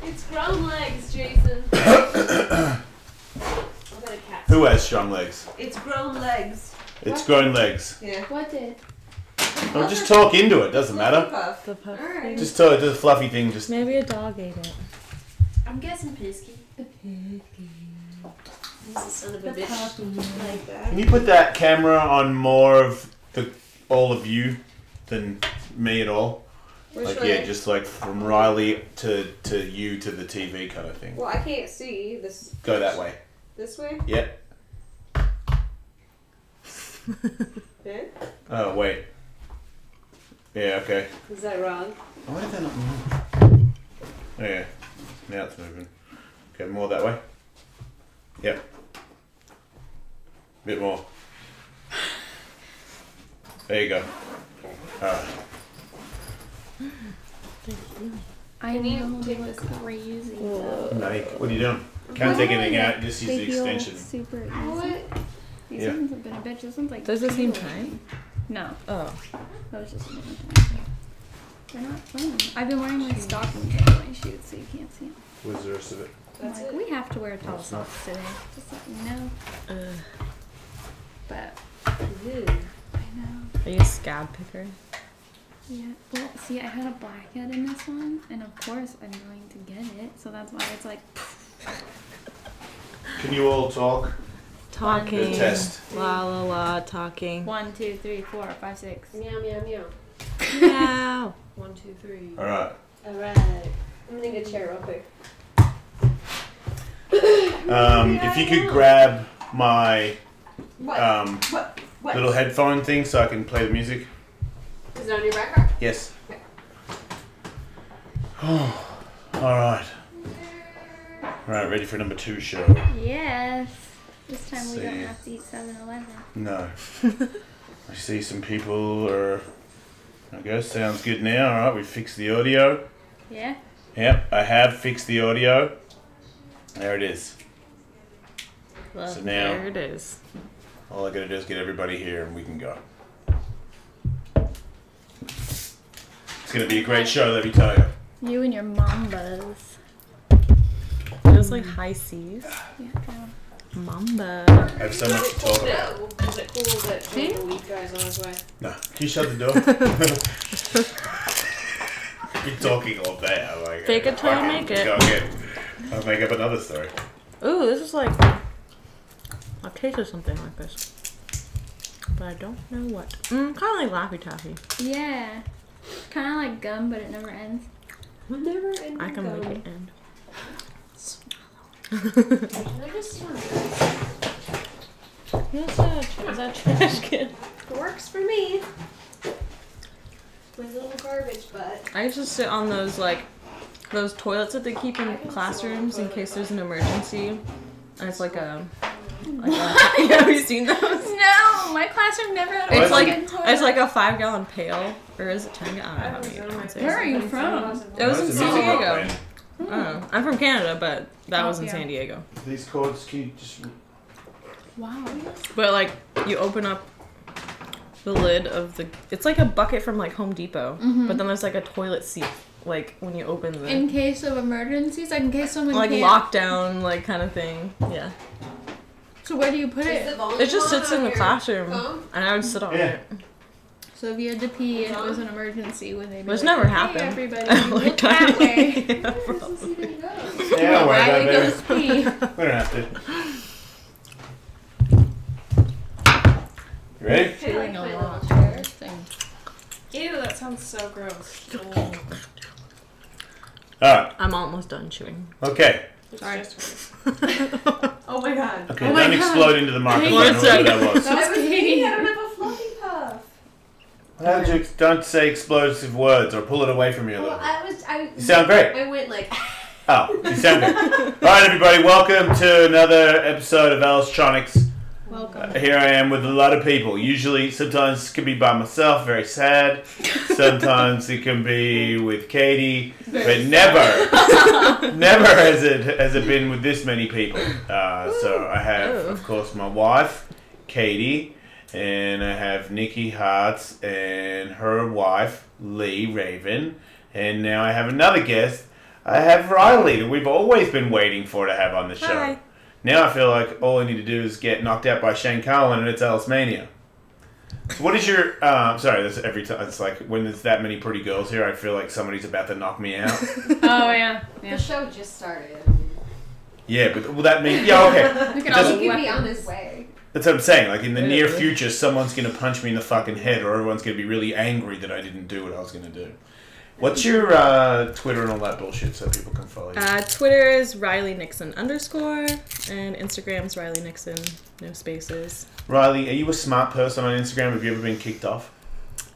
It's grown legs, Jason. Who has strong legs? It's grown legs. It's grown legs. Yeah. What did? Oh, just talk into it. Doesn't matter. Puff. The puff Right. thing. Just talk. The fluffy thing. Just. Maybe a dog ate it. I'm guessing Pisky. The Pisky. He's the son of a bitch. Like that. Can you put that camera on more of all of you than me at all? Which like way? yeah, just like from Riley to you to the TV kind of thing. Well, I can't see this. Go that way. This way? Yep. Yeah? Oh wait. Yeah. Okay. Is that wrong? Why did that not move? Oh, yeah. Now it's moving. Okay, more that way. Yep. Bit more. There you go. Alright. I Can you know they take look this out? crazy. Mate, what are you doing? Can't take anything out, just use They the feel extension. super easy. What? These Yeah. ones have been a bitch. This one's like. Does it seem tiny. tight? No, Oh. that was just a minute. They're not fun. I've been wearing my stockings on my shoes so you can't see them. Where's the rest of it? That's Like, it. we have to wear tall socks today. Just let you know. But Ew. I know. Are you a scab picker? Yeah. Well, see, I had a blackhead in this one, and of course I'm going to get it. So that's why it's like. Can you all talk? Talking. Good test. La la la, talking. 1, 2, 3, 4, 5, 6. Meow, meow, meow. Meow. 1, 2, 3. Alright. Alright. I'm gonna get a chair real quick. If you could grab my What? What? little headphone thing so I can play the music. Is it on your background? Yes. Okay. Alright. Alright, ready for number 2 show. Yes. This time we don't See. have to eat 7-Eleven. No. I see some people are... There we go, sounds good now. Alright, we fixed the audio. Yeah? Yep, I have fixed the audio. There it is. Well, So now- there it is. All I gotta do is get everybody here and we can go. It's gonna be a great show, let me tell you. You and your mambas. Feels like high seas. Yeah, girl. Mamba. I have so much to talk about. No. Is it cool that the weak guy's on his way? No, can you shut the door? You're talking all day. I'm like, Fake it till you make it. Go again. I'll make up another story. Ooh, this is like... I've tasted something like this. But I don't know what. Kind of like Laffy Taffy. Yeah. Kind of like gum, but it never ends. Never ending. I can make it end. Is that trash can? It works for me. My little garbage butt. I used to sit on those those toilets that they keep in classrooms in case there's an emergency. And it's like a yeah, have you seen those? No, my classroom never had a It's like fucking toilet. it's like a 5-gallon pail, or is it 10 gallon? I don't know how many gallons it is. Where are you from? It was in That's San a music Diego. band. Oh, I'm from Canada, but that was in yeah. San Diego. These chords, can you just... Wow. But like, you open up the lid of the. It's like a bucket from like Home Depot, but then there's like a toilet seat. Like when you open the In case of emergencies, like in case someone like can't. lockdown like kind of thing. Yeah, So where do you put it? it just sits in the classroom, and I would sit on Yeah. it. So if you had to pee and it was an emergency, would they be Which like, never hey, happened. everybody, I'm look like that way. yeah, probably. Yeah, don't worry about Riley it, goes baby. pee. We don't have to. You ready? Feeling a lot. Ew, that sounds so gross. Alright, I'm almost done chewing. okay. Sorry. Oh my god. Okay, Oh my don't God. explode into the microphone, One whatever that was. That was Katie. I don't have a fluffy puff. How did you, don't say explosive words or pull it away from you a Well, little. You sound great. I went like. Oh, you sound good. Alright, everybody, welcome to another episode of Ellistronics. Welcome. Here I am with a lot of people. Usually, sometimes it can be by myself, very sad. Sometimes it can be with Katie, but never has it been with this many people. So I have, of course, my wife, Katie, and I have Nikki Hartz and her wife, Lee Raven, and now I have another guest, I have Riley, that we've always been waiting for to have on the show. Hi. Now I feel like all I need to do is get knocked out by Shane Carlin and it's Alice Mania. So what is your... sorry, that's every time. It's like when there's that many pretty girls here, I feel like somebody's about to knock me out. Oh, yeah. The show just started. Yeah, but will that mean... Yeah, okay. Look at Does- all He the could be on weapons. his way. That's what I'm saying. Like, in the near future, someone's going to punch me in the fucking head or everyone's going to be really angry that I didn't do what I was going to do. What's your Twitter and all that bullshit so people can follow you? Twitter is Riley Nixon _ and Instagram's Riley Nixon, no spaces. Riley, are you a smart person on Instagram? Have you ever been kicked off?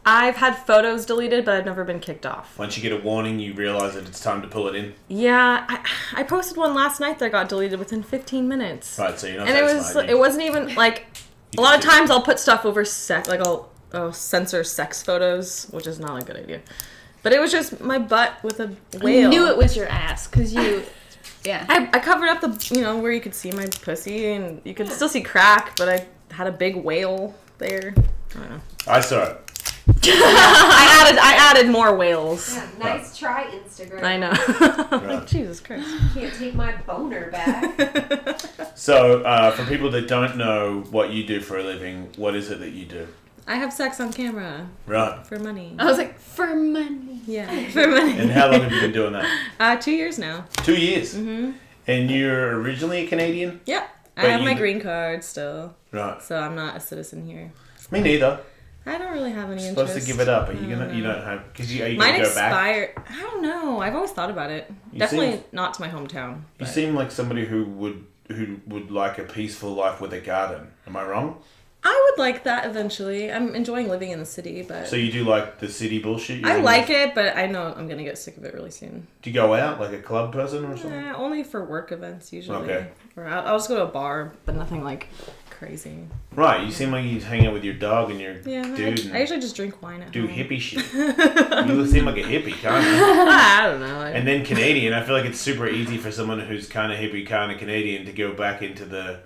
I've had photos deleted, but I've never been kicked off. Once you get a warning, you realise that it's time to pull it in. Yeah, I posted one last night that got deleted within 15 minutes. Right, so you're not And that it was smart. it wasn't even like a lot of times I'll put stuff over I'll censor sex photos, which is not a good idea. But it was just my butt with a whale. I knew it was your ass, because you... Yeah. I covered up the, where you could see my pussy, and you could still see crack, but I had a big whale there. I don't know. I saw it. I added more whales. Yeah, nice try, Instagram. I know. Right. Like, Jesus Christ. Can't take my boner back. So, for people that don't know what you do for a living, what is it that you do? I have sex on camera Right. for money. I was like, for money. Yeah, for money. And how long have you been doing that? 2 years now. 2 years. Mm-hmm. And you're originally a Canadian? Yeah. I But have my you- green card still, Right. so I'm not a citizen here. Me neither. I don't really have any You're interest. supposed to give it up. Are you gonna? No. You don't have because are you Mine gonna go back? expired. I don't know. I've always thought about it. You Definitely seem- not to my hometown. You but- seem like somebody who would like a peaceful life with a garden. Am I wrong? I would like that eventually. I'm enjoying living in the city, but So you do like the city bullshit? I like it, but I know I'm gonna get sick of it really soon. Do you go out like a club person or something? Only for work events usually. Okay. Or I'll just go to a bar, but nothing like crazy. Right. You seem like you hang out with your dog and your Yeah, dude. I and usually just drink wine at do home. hippie shit. You seem like a hippie, kind of. I don't know. And then Canadian, I feel like it's super easy for someone who's kind of hippie, kind of Canadian to go back into the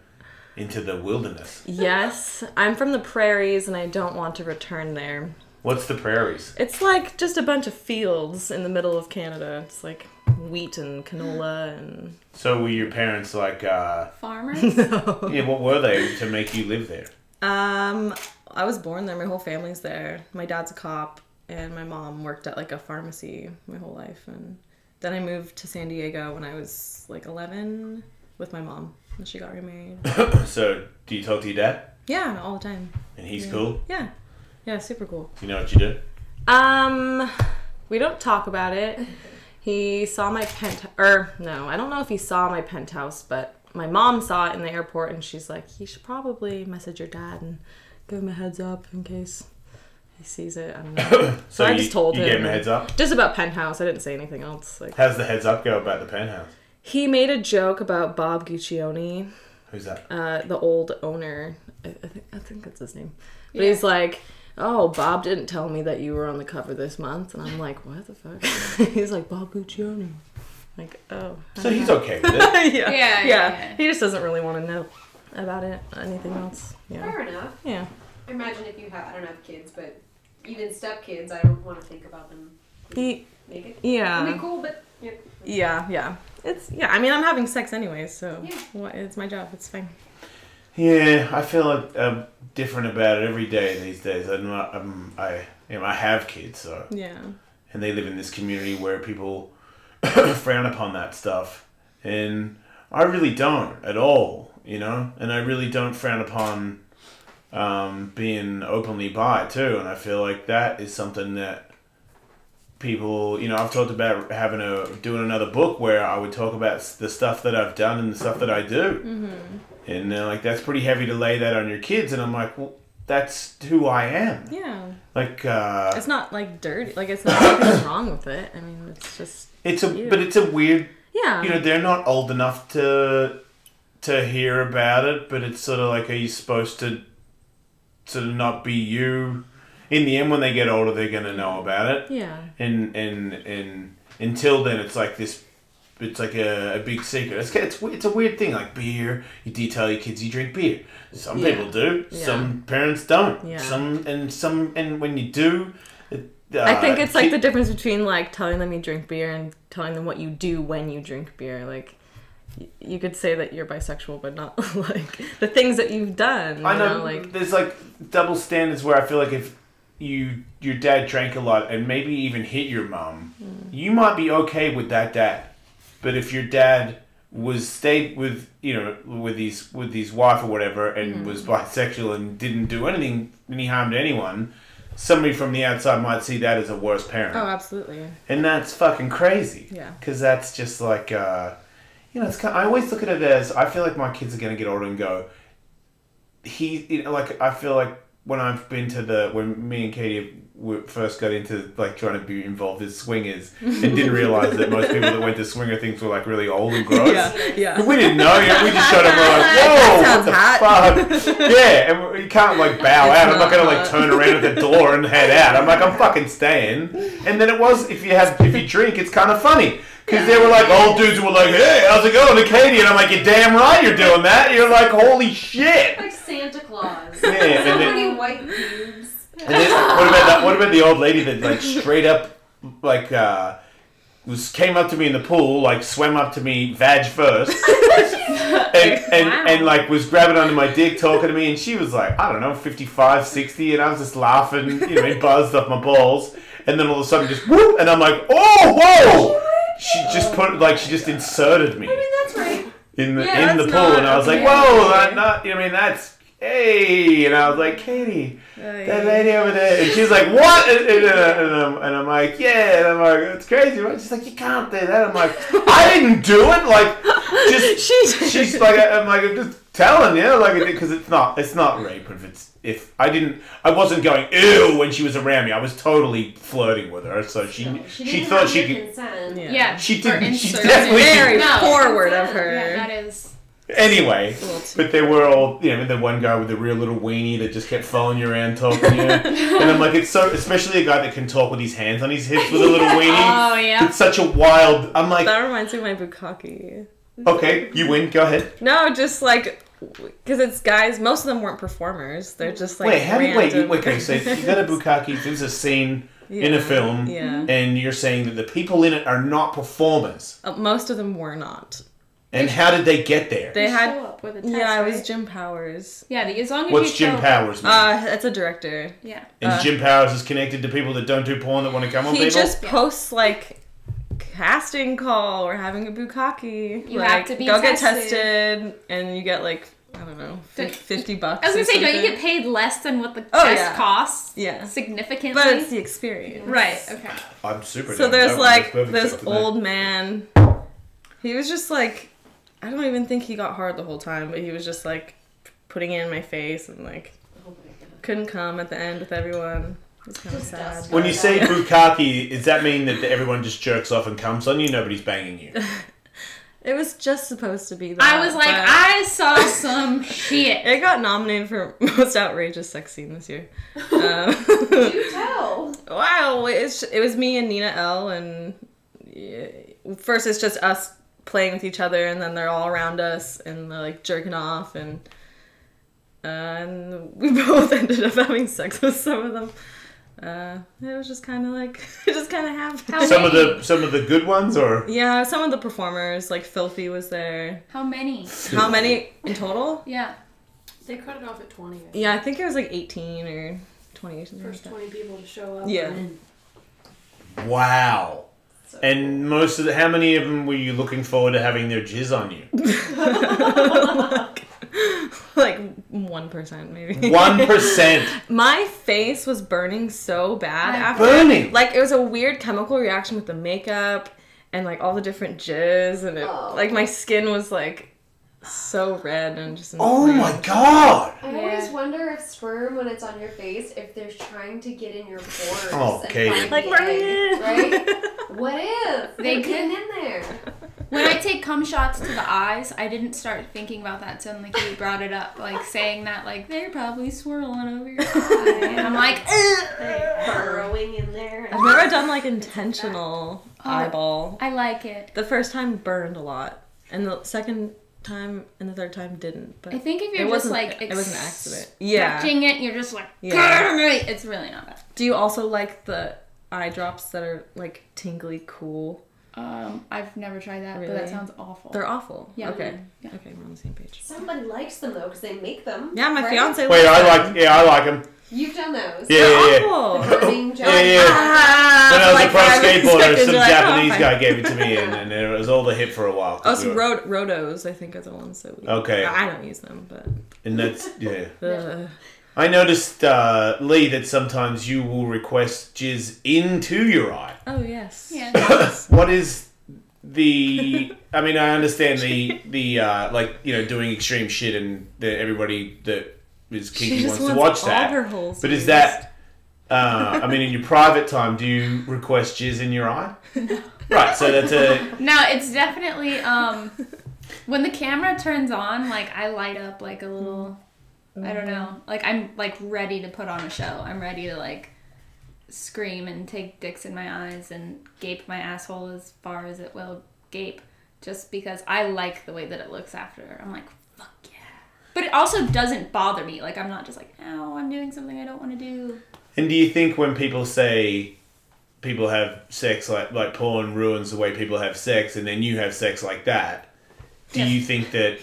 wilderness. Yes, I'm from the prairies and I don't want to return there. What's the prairies? It's like just a bunch of fields in the middle of Canada. It's like wheat and canola and... So were your parents like, Farmers? yeah, what were they to make you live there? I was born there. My whole family's there. My dad's a cop and my mom worked at like a pharmacy my whole life. And then I moved to San Diego when I was like 11 with my mom and she got remarried. So do you talk to your dad? Yeah, all the time. And he's cool? Yeah. Yeah, super cool. Do you know what you do? We don't talk about it. He saw my no, I don't know if he saw my penthouse, but my mom saw it in the airport and she's like, you should probably message your dad and give him a heads up in case he sees it. I don't know. So I just told you him. gave him a heads up? Just about penthouse. I didn't say anything else. Like, How's the heads up go about the penthouse? he made a joke about Bob Guccione, Who's that? the old owner. I think that's his name. But he's like, oh, Bob didn't tell me that you were on the cover this month. And I'm like, what the fuck? He's like, Bob Guccione. Like, oh. So he's okay with it. yeah. He just doesn't really want to know about it. Anything else. Yeah. Fair enough. Yeah. I imagine if you have, I don't have kids, but even step-kids, I don't want to think about them. Make it. Yeah. It'd be cool, but Yeah. I mean, I'm having sex anyway, so Yeah. it's my job. It's fine. Yeah, I feel like I'm different about it every day these days. I have kids, so Yeah. and they live in this community where people frown upon that stuff, and I really don't at all, and I really don't frown upon being openly bi too, and I feel like that is something that people, I've talked about doing another book where I would talk about the stuff that I've done and the stuff that I do. And they're like, that's pretty heavy to lay that on your kids. And I'm like, well, that's who I am. Yeah. Like, it's not like dirty. Like, it's not nothing's wrong with it. I mean, it's just. but it's a weird. Yeah. They're not old enough to hear about it, but it's sort of like, are you supposed to sort of not be you? In the end, when they get older, they're gonna know about it. Yeah. And until then, it's like this. It's like a big secret. It's a weird thing. Like beer, do you tell your kids you drink beer? Some people do. Yeah. Some parents don't. Yeah. And when you do, I think it's like the difference between like telling them you drink beer and telling them what you do when you drink beer. Like you could say that you're bisexual, but not like the things that you've done. I know, like there's like double standards where I feel like if your dad drank a lot and maybe even hit your mom, you might be okay with that dad. But if your dad stayed with with his wife or whatever and was bisexual and didn't do any harm to anyone, somebody from the outside might see that as a worse parent. Oh, absolutely. And that's fucking crazy. Yeah. Because that's just like it's kind of, I always look at it as I feel like my kids are going to get older and go. I feel like when me and Katie first got into like trying to be involved as swingers and didn't realize that most people that went to swinger things were like really old and gross. Yeah. We didn't know. We just showed up. We're like, whoa, what the fuck? Yeah, and you can't like bow out. I'm not gonna like turn around at the door and head out. I'm like, I'm fucking staying. And then it was if you drink, it's kind of funny. Because they were like old dudes who were like, hey, how's it going to Katie? And I'm like, you're damn right you're doing that. You're like, holy shit. Like Santa Claus. Yeah, So many white pubes. And then, what about the old lady that like straight up like came up to me in the pool, like swam up to me vag first, and like was grabbing onto my dick, talking to me, and she was like, I don't know, 55, 60, and I was just laughing, buzzed off my balls, and then all of a sudden just whoop, and I'm like, oh, whoa! She just inserted me. I mean, that's right. In the pool, and I was like, whoa, that's. Hey, and I was like, Katie, that lady over there, and she's like, what? And I'm like, yeah, and I'm like, it's crazy, right? She's like, you can't do that. I'm like, I didn't do it, like, she's like, I'm like, I'm just telling you, like, because it's not rape if I wasn't going ew when she was around me. I was totally flirting with her, so she thought she could. Consent. Yeah, she didn't. She definitely very No. forward of her. Yeah, that is. Anyway, but they were all, the one guy with the real little weenie that just kept following you around talking to you. And I'm like, it's so, especially a guy that can talk with his hands on his hips with a little weenie. Oh, yeah. It's such a wild, I'm like. That reminds me of my bukkake. Okay, you win, go ahead. No, just like, because it's guys, most of them weren't performers. They're just like wait, okay, so you got a bukkake, there's a scene in a film, and you're saying that the people in it are not performers. Most of them were not. And how did they get there? They had show up with a test, it was Jim Powers. Yeah, as long as What's you Jim show Powers mean? That's a director. Yeah. And Jim Powers is connected to people that don't do porn that want to come on people? He just posts like casting call or having a bukkake. You like, have to be go tested. get tested and you get like, I don't know, $50. I was gonna say, don't you get paid less than what the Oh, test yeah. costs? Yeah. Significantly? But it's the experience. Right, okay. I'm super So down. there's That like makes perfect this sense to me. old man. He was just like, I don't even think he got hard the whole time, but he was just like putting it in my face and like couldn't come at the end with everyone. It was kind of sad. When you say bukkake, does that mean that everyone just jerks off and comes on you? Nobody's banging you. It was just supposed to be that. I was like, but I saw some shit. it got nominated for most outrageous sex scene this year. Do tell. Wow, it was me and Nina L. and first it's just us playing with each other, and then they're all around us and they're like jerking off, and we both ended up having sex with some of them. It was just kind of like it just kind of happened. Some of the good ones, or Yeah, some of the performers like Filthy was there. How many? How many in total? Yeah. They cut it off at 20. Yeah, I think it was like 18 or 20 or something. First like 20 people to show up. Yeah. And wow. so And how many of them were you looking forward to having their jizz on you? like 1% maybe. 1%. My face was burning so bad after. Burning? Like, it was a weird chemical reaction with the makeup and, like, all the different jizz. And, like, my skin was, like, so red and just Oh inflamed. my god. I always wonder if sperm, when it's on your face, if they're trying to get in your pores. Oh, okay. And find Like, the Maria. egg, right? What if They they're could- getting in there? When I take cum shots to the eyes, I didn't start thinking about that until Nikki brought it up, like saying that, like, they're probably swirling over your eye. And I'm like, ugh. They're burrowing in there. I've never done, like, intentional eyeball. I like it. The first time burned a lot. And the second time and the third time didn't. But I think if it you're just wasn't, like it was an accident. Yeah. expecting it, you're just like, Yeah. it's really not bad. Do you also like the eye drops that are like tingly cool? I've never tried that, Really? but that sounds awful. They're awful. Yeah. Okay. Yeah. Okay, we're on the same page. Somebody likes them though because they make them. Yeah, my right? fiance. Wait, likes them. I like them. You've done those. Yeah, yeah, yeah. Awful. Burning Yeah, yeah. Ah, When I was a pro 5 skateboarder, seconds, some you're like, Japanese oh, guy gave it to me, and it was all the hit for a while. Oh, some rotos, I think, are the ones that we... Okay. I don't use them, but... And that's, yeah. Ugh. I noticed, Lee, that sometimes you will request jizz into your eye. Oh, yes. Yeah. What is the... I mean, I understand the like, you know, doing extreme shit and everybody that is kinky wants to watch that. Her holes But is that... I mean, in your private time, do you request jizz in your eye? Right, so that's a... No, it's definitely when the camera turns on, like I light up like a little. I don't know. Like I'm like ready to put on a show. I'm ready to like scream and take dicks in my eyes and gape my asshole as far as it will gape, just because I like the way that it looks after. I'm like, fuck yeah. But it also doesn't bother me. Like I'm not just like, ow, I'm doing something I don't want to do. And do you think when people say people have sex like porn ruins the way people have sex, and then you have sex like that, do you think that...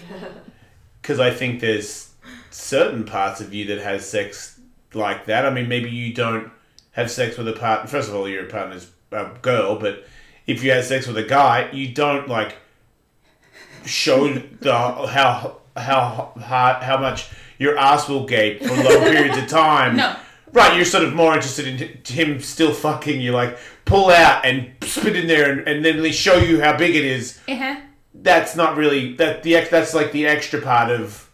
Because I think there's certain parts of you that has sex like that. I mean, maybe you don't have sex with a partner. First of all, your partner's a girl, but if you have sex with a guy, you don't like show the how much your ass will gape for long periods of time. No. Right, you're sort of more interested in him still fucking you, like pull out and spit in there and then they show you how big it is. Uh-huh. That's not really that's like the extra part of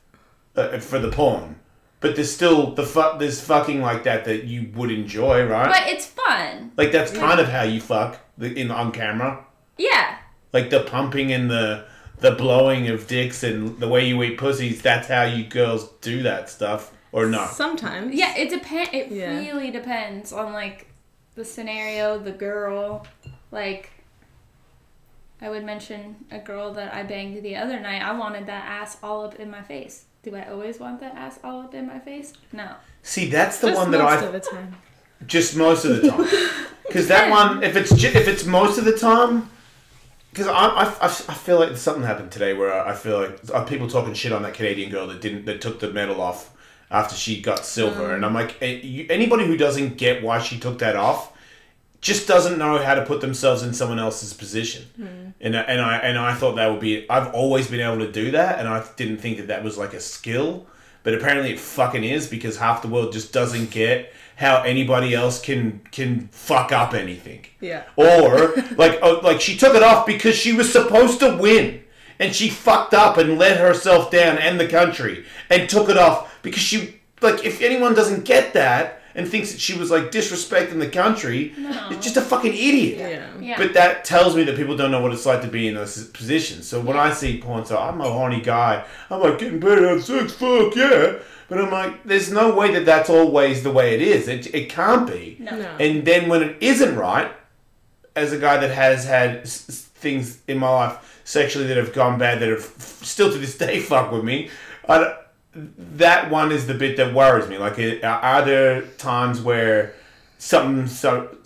for the porn, but there's still there's fucking like that you would enjoy, right? But it's fun. Like that's kind of how you fuck on camera. Yeah. Like the pumping and the blowing of dicks and the way you eat pussies. That's how you girls do that stuff, or not? Sometimes. Yeah, it depends. It Yeah. really depends on like the scenario, the girl. Like, I would mention a girl that I banged the other night. I wanted that ass all up in my face. Do I always want that ass all up in my face? No. See, that's the Just one that most I of the time. just most of the time. Because that one, if it's most of the time, because I feel like something happened today where I feel like people talking shit on that Canadian girl that took the medal off after she got silver, and I'm like, anybody who doesn't get why she took that off just doesn't know how to put themselves in someone else's position. And I thought that would be... I've always been able to do that, and I didn't think that was like a skill, but apparently it fucking is, because half the world just doesn't get how anybody else can fuck up anything. Yeah. Or like she took it off because she was supposed to win, and she fucked up and let herself down and the country, and took it off because she... Like, if anyone doesn't get that and thinks that she was like disrespecting the country, it's just a fucking idiot. Yeah. But that tells me that people don't know what it's like to be in those positions. So when I see porn, so I'm a horny guy, I'm like, getting better to have sex, fuck yeah. But I'm like, there's no way that that's always the way it is. It can't be. No. And then when it isn't right, as a guy that has had things in my life sexually that have gone bad, that have still to this day fuck with me, that one is the bit that worries me. Like, are there times where something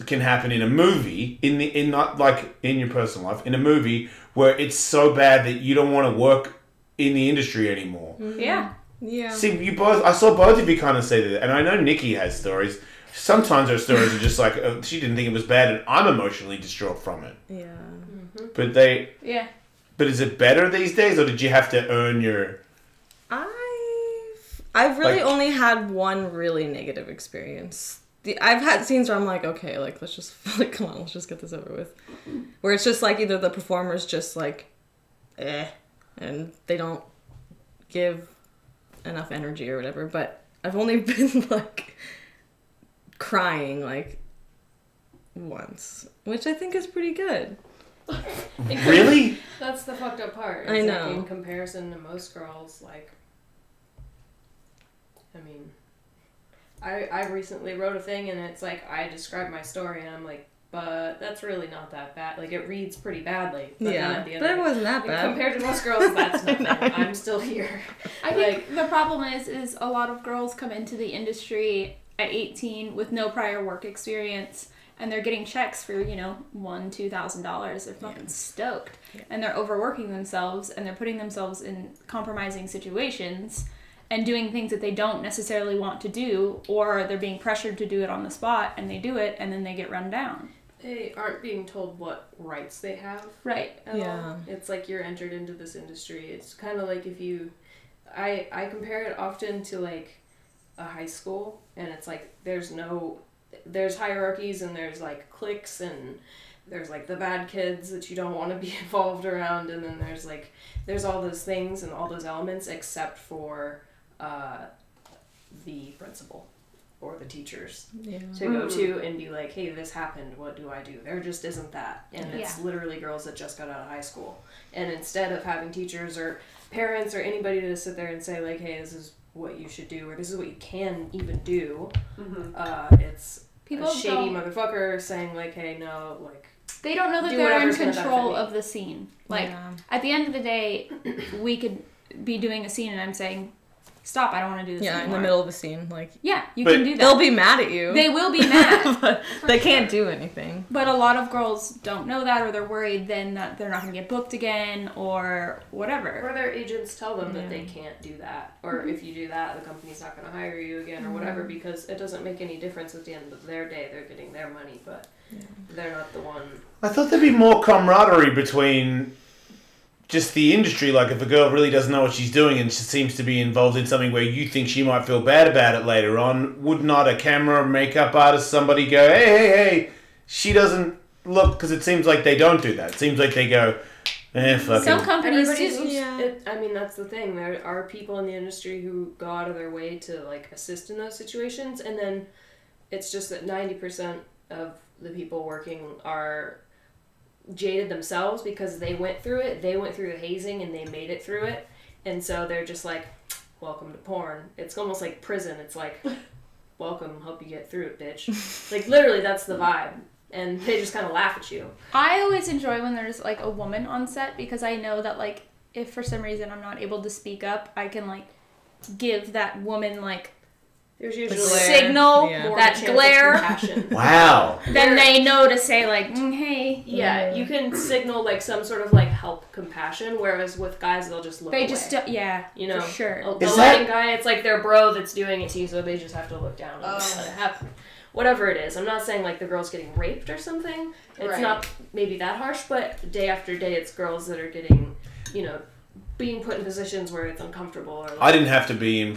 can happen in a movie, in not like in your personal life, in a movie where it's so bad that you don't want to work in the industry anymore? Yeah. Yeah. See, I saw both of you kind of say that, and I know Nikki has stories. Sometimes her stories are just like, she didn't think it was bad, and I'm emotionally distraught from it. Yeah. But Yeah. But is it better these days, or did you have to earn your... I've really Like- only had one really negative experience. I've had scenes where I'm like, okay, like let's just like come on, let's just get this over with. Where it's just like either the performer's just like, and they don't give enough energy or whatever. But I've only been like crying like once, which I think is pretty good. Really? That's the fucked up part. I It's know. Like in comparison to most girls, like, I mean, I recently wrote a thing and it's like, I described my story and I'm like, but that's really not that bad. Like, it reads pretty badly. But then at the end but of it wasn't that bad. Compared to most girls, that's nothing. I'm still here. I think the problem is a lot of girls come into the industry at 18 with no prior work experience, and they're getting checks for, you know, $1,000-$2,000. They're fucking stoked. Yeah. And they're overworking themselves, and they're putting themselves in compromising situations and doing things that they don't necessarily want to do, or they're being pressured to do it on the spot, and they do it, and then they get run down. They aren't being told what rights they have. Right. All. It's like you're entered into this industry. It's kind of like if you... I compare it often to, like, a high school, and it's like there's hierarchies, and there's, like, cliques, and there's, like, the bad kids that you don't want to be involved around, and then there's all those things and all those elements except for the principal or the teachers to go to and be like, hey, this happened, what do I do? There just isn't that. And it's literally girls that just got out of high school. And instead of having teachers or parents or anybody to sit there and say, like, hey, this is what you should do, or this is what you can even do, it's people a shady motherfucker saying, like, hey, no, like... They don't know that they're in control of the scene. Like, at the end of the day, we could be doing a scene and I'm saying, stop, I don't want to do this anymore. In the middle of a scene, like... Yeah, you can do that. They'll be mad at you. They will be mad. But they can't do anything. But a lot of girls don't know that, or they're worried then that they're not going to get booked again, or whatever. Or their agents tell them that they can't do that. Or if you do that, the company's not going to hire you again, or whatever, because it doesn't make any difference at the end of their day. They're getting their money, but they're not the one. I thought there'd be more camaraderie between... just the industry, like if a girl really doesn't know what she's doing and she seems to be involved in something where you think she might feel bad about it later on, would not a camera, makeup artist, somebody go, hey, she doesn't look, because it seems like they don't do that. It seems like they go, fucking... Some companies do. I mean, that's the thing. There are people in the industry who go out of their way to, like, assist in those situations, and then it's just that 90% of the people working are... jaded themselves because they went through it. They went through the hazing and they made it through it. And so they're just like, welcome to porn. It's almost like prison. It's like, welcome, hope you get through it, bitch. Like, literally, that's the vibe. And they just kind of laugh at you. I always enjoy when there's, like, a woman on set, because I know that, like, if for some reason I'm not able to speak up, I can, like, give that woman, like, there's usually signal, that glare. Wow. Then they know to say, like, hey. Yeah, you can signal, like, some sort of, like, help compassion, whereas with guys, they'll just look away. They just, you know, for sure. The lighting guy, it's like their bro that's doing it to you, so they just have to look down and let it happen. Whatever it is. I'm not saying, like, the girl's getting raped or something. It's not maybe that harsh, but day after day, it's girls that are getting, you know, being put in positions where it's uncomfortable. Or like, I didn't have to be in,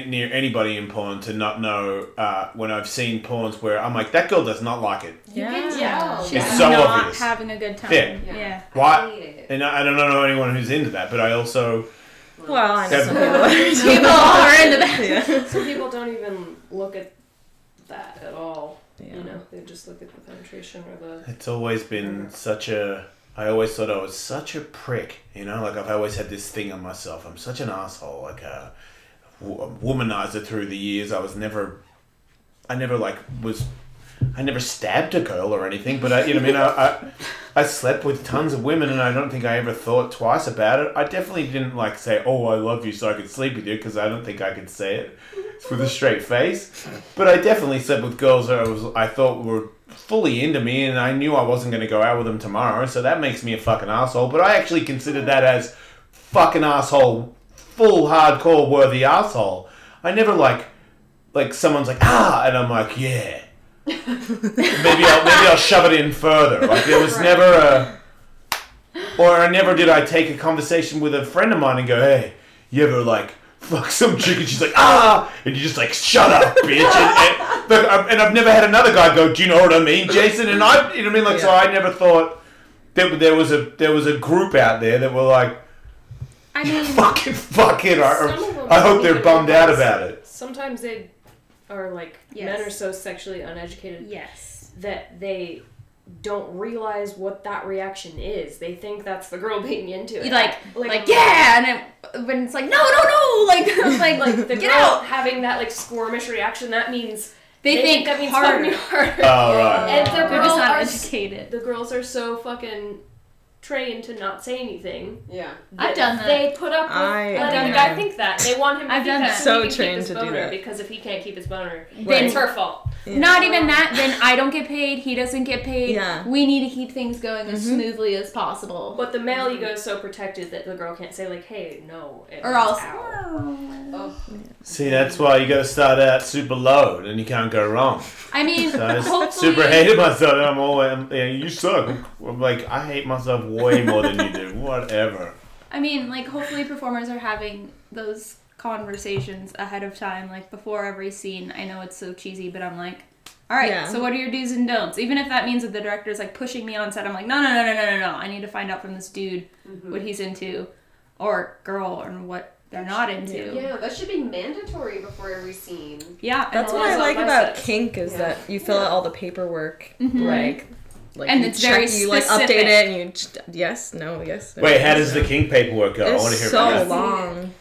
near anybody in porn to not know when I've seen porns where I'm like, that girl does not like it. You can tell. She's so not obvious. Having a good time. Yeah. Why? And I don't know anyone who's into that, but I also... Well, I know some people are into that. Yeah. Some people don't even look at that at all. Yeah. You know, they just look at the penetration or the... It's always been such a... I always thought I was such a prick, you know? Like, I've always had this thing on myself. I'm such an asshole. Like, a womanizer through the years. I never stabbed a girl or anything, but I slept with tons of women, and I don't think I ever thought twice about it. I definitely didn't, like, say, oh, I love you so I could sleep with you, because I don't think I could say it with a straight face. But I definitely slept with girls that I thought were fully into me, and I knew I wasn't going to go out with them tomorrow, so that makes me a fucking asshole. But I actually considered that as fucking asshole, full hardcore worthy asshole. I never like someone's like, and I'm like, yeah. maybe I'll shove it in further. Like, there was never never did I take a conversation with a friend of mine and go, hey, you ever like fuck some chick, and she's like, and you just like, shut up, bitch. And I've never had another guy go, do you know what I mean, Jason? And you know what I mean? Like, so I never thought that there was a group out there that were like, I mean, fuck it. I hope they're bummed out about it. Sometimes they are like, men are so sexually uneducated that they don't realize what that reaction is. They think that's the girl being into it. Like yeah, and when it's like, no, like the get girl out. Having that like squirmish reaction, that means they think that means harder. fucking harder. Oh, right. And They're just not educated. The girls are so fucking trained to not say anything. Yeah. I've done that. They put up with letting the guy think that. They want him to I've think done that that. so he So can keep trained his to do boner, that. because if he can't keep his boner, Then- then it's her fault. Yeah. Not even that, then I don't get paid, he doesn't get paid. Yeah. We need to keep things going as smoothly as possible. But the male ego is so protected that the girl can't say like, "Hey, no," Or else, Oh. See, that's why you got to start out super low, and you can't go wrong. I mean, So I hopefully, super hated myself. I'm always, you suck. I'm like, I hate myself way more than you do. Whatever. I mean, like, hopefully performers are having those conversations ahead of time, like, before every scene. I know it's so cheesy, but I'm like, all right, Yeah. so what are your do's and don'ts? Even if that means that the director's, like, pushing me on set, I'm like, no. I need to find out from this dude what he's into, or girl, or what they're not into. Yeah, that should be mandatory before every scene. Yeah, That's And what I also like my about sets. kink is that you fill out all the paperwork, like And you it's very you like specific. update it and you yes, no, yes. No, Wait, how yes, does the no. kink paperwork go? I want to It's hear so about that. long.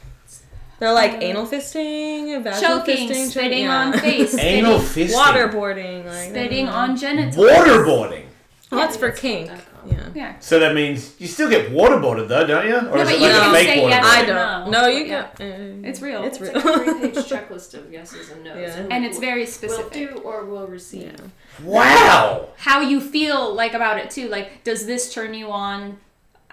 They're like anal fisting, vaginal choking, fisting, spitting yeah. on face, Anal spitting, fisting. waterboarding, like spitting on genitals. Waterboarding. Well, that's for kink. .com. Yeah. Yeah. So that means you still get waterboarded though, don't you? Or Yeah, is but it you like can a fake say waterboarding? yes I or don't. no. No, you Yeah. can. It's real. It's It's real. like a 3-page checklist of yeses and nos. Yeah. And, And like, it's very will specific. do or will receive. Yeah. Wow. How you feel like about it too. Like, does this turn you on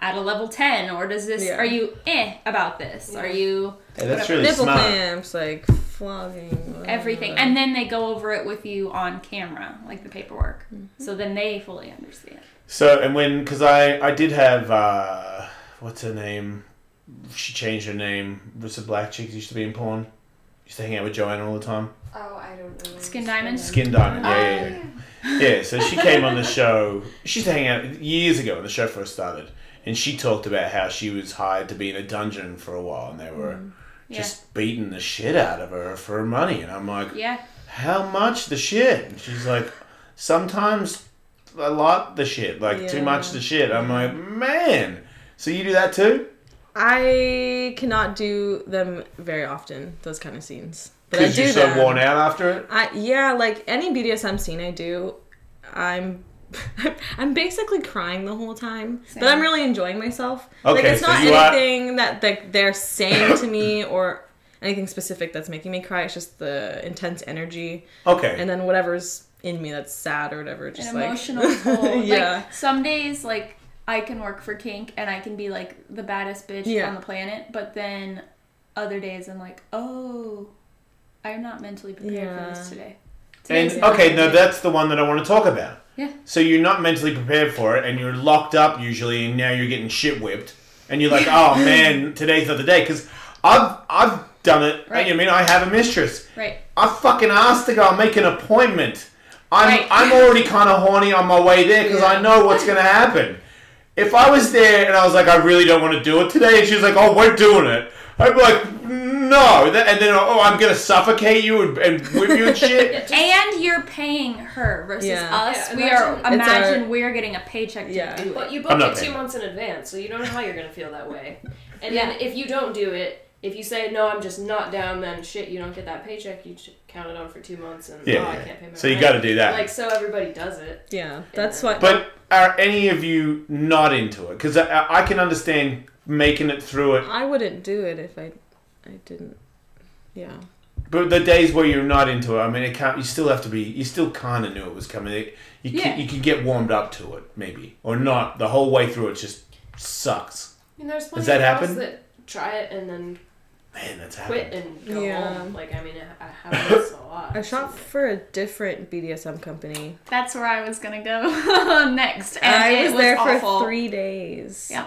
at a level 10, or does this? Yeah. Are you about this? Yeah. Are you Hey, that's whatever. really Nipple smart. clamps, like flogging, everything? And then they go over it with you on camera, like the paperwork. So then they fully understand. So, and when, because I did have, what's her name? She changed her name. Was a black chick used to be in porn. Used to hang out with Joanna all the time. Oh, I don't know. Skin Diamond? Skin Diamond, yeah. Yeah, so she came on the show. She used to hang out years ago when the show first started. And she talked about how she was hired to be in a dungeon for a while. And they were just beating the shit out of her for money. And I'm like, Yeah. how much the shit? And she's like, sometimes a lot the shit, like too Yeah. much the shit. I'm like, man. So you do that too? I cannot do them very often. Those kind of scenes, but I Because do you're so them. worn out after it? Yeah, like any BDSM scene I do, I'm I'm basically crying the whole time, but I'm really enjoying myself. Like Okay, it's so not you are- anything that they're saying to me or anything specific that's making me cry. It's just the intense energy, Okay. and then whatever's in me that's sad or whatever. Just An like emotional toll. Yeah. Like, some days, like, I can work for kink and I can be, like, the baddest bitch Yeah. on the planet. But then other days I'm like, oh, I'm not mentally prepared for this Yeah. today. And Today's okay, not no, good. that's the one that I want to talk about. Yeah. So you're not mentally prepared for it, and you're locked up usually, and now you're getting shit whipped, and you're like, oh man, today's not the day, because I've done it. Right. I mean, I have a mistress. Right. I fucking asked to go make an appointment. Right. I'm already kind of horny on my way there because I Yeah. know what's gonna happen. If I was there and I was like, I really don't want to do it today, and she's like, oh, we're doing it, I'd be like, no, and then oh, I'm gonna suffocate you and whip you and shit. And you're paying her versus Yeah. us. Yeah, We are imagine- imagine we're getting a paycheck to Yeah. do But it. you I'm book not it 2 paying. months in advance, so you don't know how you're gonna feel that way. And Yeah. then if you don't do it, if you say no, I'm just not down, then shit, you don't get that paycheck. You count it on for 2 months, and Yeah, oh, I yeah. can't pay my So you rent. got to do that. Like, so everybody does it. yeah, that's what. But are any of you not into it? Because I can understand making it through it, I wouldn't do it if I didn't. Yeah. but the days where you're not into it, I mean, it can't. You still have to be. You still kind of knew it was coming. You can get warmed up to it, maybe, or not. The whole way through it just sucks. I mean, there's plenty Does that of girls happen? that try it and then Man, that's quit happened. and go Yeah. home. Like, I mean, I have this a lot. I shot for a different BDSM company. That's where I was going to go next. And I it was there awful. for 3 days. Yeah.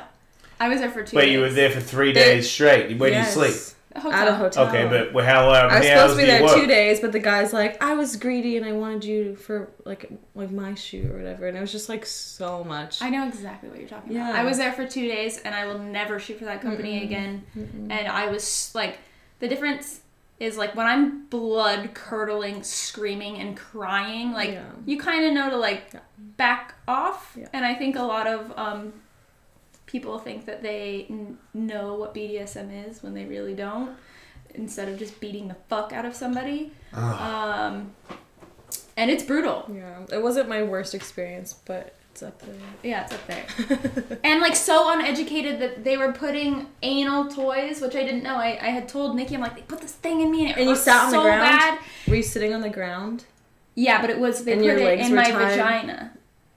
I was there for 2 Wait, days. you were there for 3 days straight. Where Yes. do you sleep? Hotel. At a hotel. Okay, but how I was many supposed hours to be do you there work? 2 days, but the guy's like, I was greedy and I wanted you for like my shoe or whatever, and it was just like so much. I know exactly what you're talking about. Yeah. I was there for 2 days, and I will never shoot for that company again. And I was like, the difference is like when I'm blood curdling, screaming and crying, like Yeah. you kind of know to like back off. Yeah. And I think a lot of people think that they know what BDSM is when they really don't. Instead of just beating the fuck out of somebody. And it's brutal. Yeah, it wasn't my worst experience, but It's up there. Yeah, it's up there. And like so uneducated that they were putting anal toys, which I didn't know. I had told Nikki, I'm like, they put this thing in me and it And you hurts sat on the so ground? bad. Were you sitting on the ground? Yeah, but it was they And put your it legs in were my tied? vagina.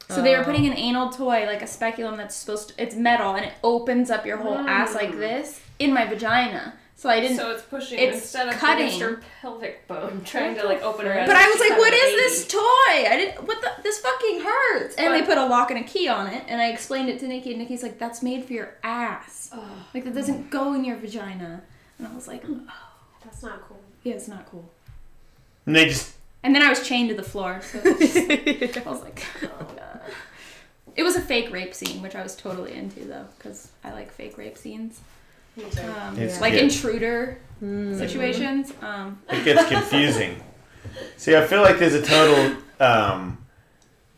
So they were Oh. putting an anal toy, like a speculum that's supposed to, it's metal and it opens up your whole ass like this in my vagina. So I didn't. So it's pushing it's instead of cutting. against her pelvic bone, trying to like open her ass. But I was she's like, what having a is this baby. toy? I didn't. What the? This fucking hurts. And they But- put a lock and a key on it, and I explained it to Nikki, and Nikki's like, that's made for your ass. Like that doesn't go in your vagina. And I was like, oh, That's not cool. yeah, it's not cool. And they just And then I was chained to the floor. So it was just, I was like, oh god. It was a fake rape scene, which I was totally into though, because I like fake rape scenes. Me too. It's Like good. intruder situations. it gets confusing. See, I feel like there's a total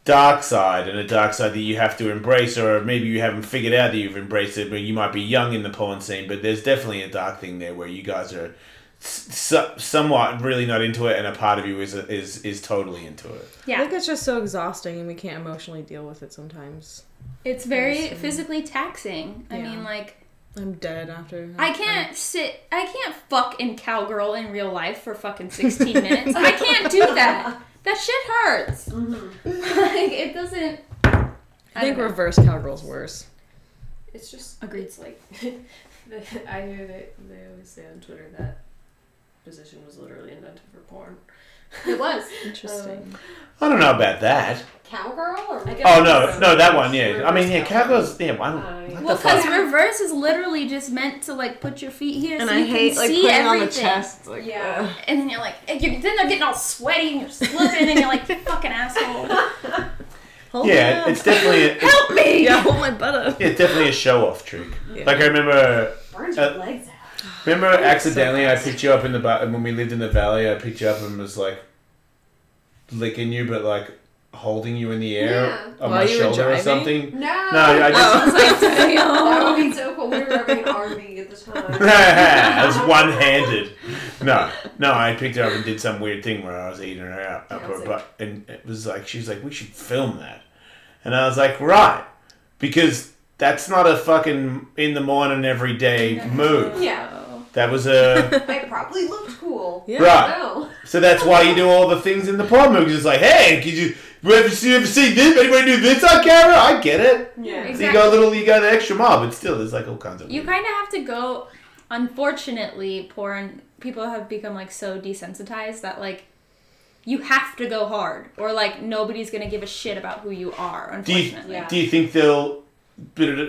dark side and a dark side that you have to embrace, or maybe you haven't figured out that you've embraced it, but you might be young in the porn scene, but there's definitely a dark thing there where you guys are somewhat really not into it, and a part of you is totally into it. I Yeah, think it's just so exhausting and we can't emotionally deal with it sometimes. it's very physically taxing. I Yeah. mean, like, I'm dead after. I can't fuck in cowgirl in real life for fucking 16 minutes. I can't do that. That shit hurts. Like, it doesn't. I think reverse cowgirl's worse. It's just Agreed. It's like I hear they always say on Twitter that position was literally invented for porn. It was. Interesting. I don't know about that. Cowgirl or I guess Oh reverse- no, that one, yeah. I mean, yeah, reverse cowgirls, yeah. What Well, the because fuck? reverse is literally just meant to like put your feet here And so I you hate can like see putting everything. on the chest. Like, Yeah. And then you're like, then they're getting all sweaty and you're slipping and you're like, you fucking asshole. hold me Yeah, up. it's definitely Help me! Yeah, hold my butt up. it's definitely a show off trick. Yeah. Like I remember. burns your legs out. Remember, accidentally, I picked you up in the when we lived in the valley. I picked you up and was like licking you, but like holding you in the air Yeah. on While my you were shoulder or driving? something. No. No, I just That would be so cool. We were driving an RV at the time. I was one handed. No, I picked her up and did some weird thing where I was eating her out up her butt, and it was like she was like, "We should film that," and I was like, "Right," because that's not a fucking in the morning every day move. Yeah. That was a. It probably looked cool. Yeah. Right. No. So that's why you do all the things in the porn movies. It's like, hey, could you ever see this? Anybody do this on camera? I get it. Yeah. So you got you got an extra mob, but still, there's like all kinds of. You kind of have to go. Unfortunately, porn people have become like so desensitized that like you have to go hard, or like nobody's gonna give a shit about who you are. Unfortunately, Yeah. Do you think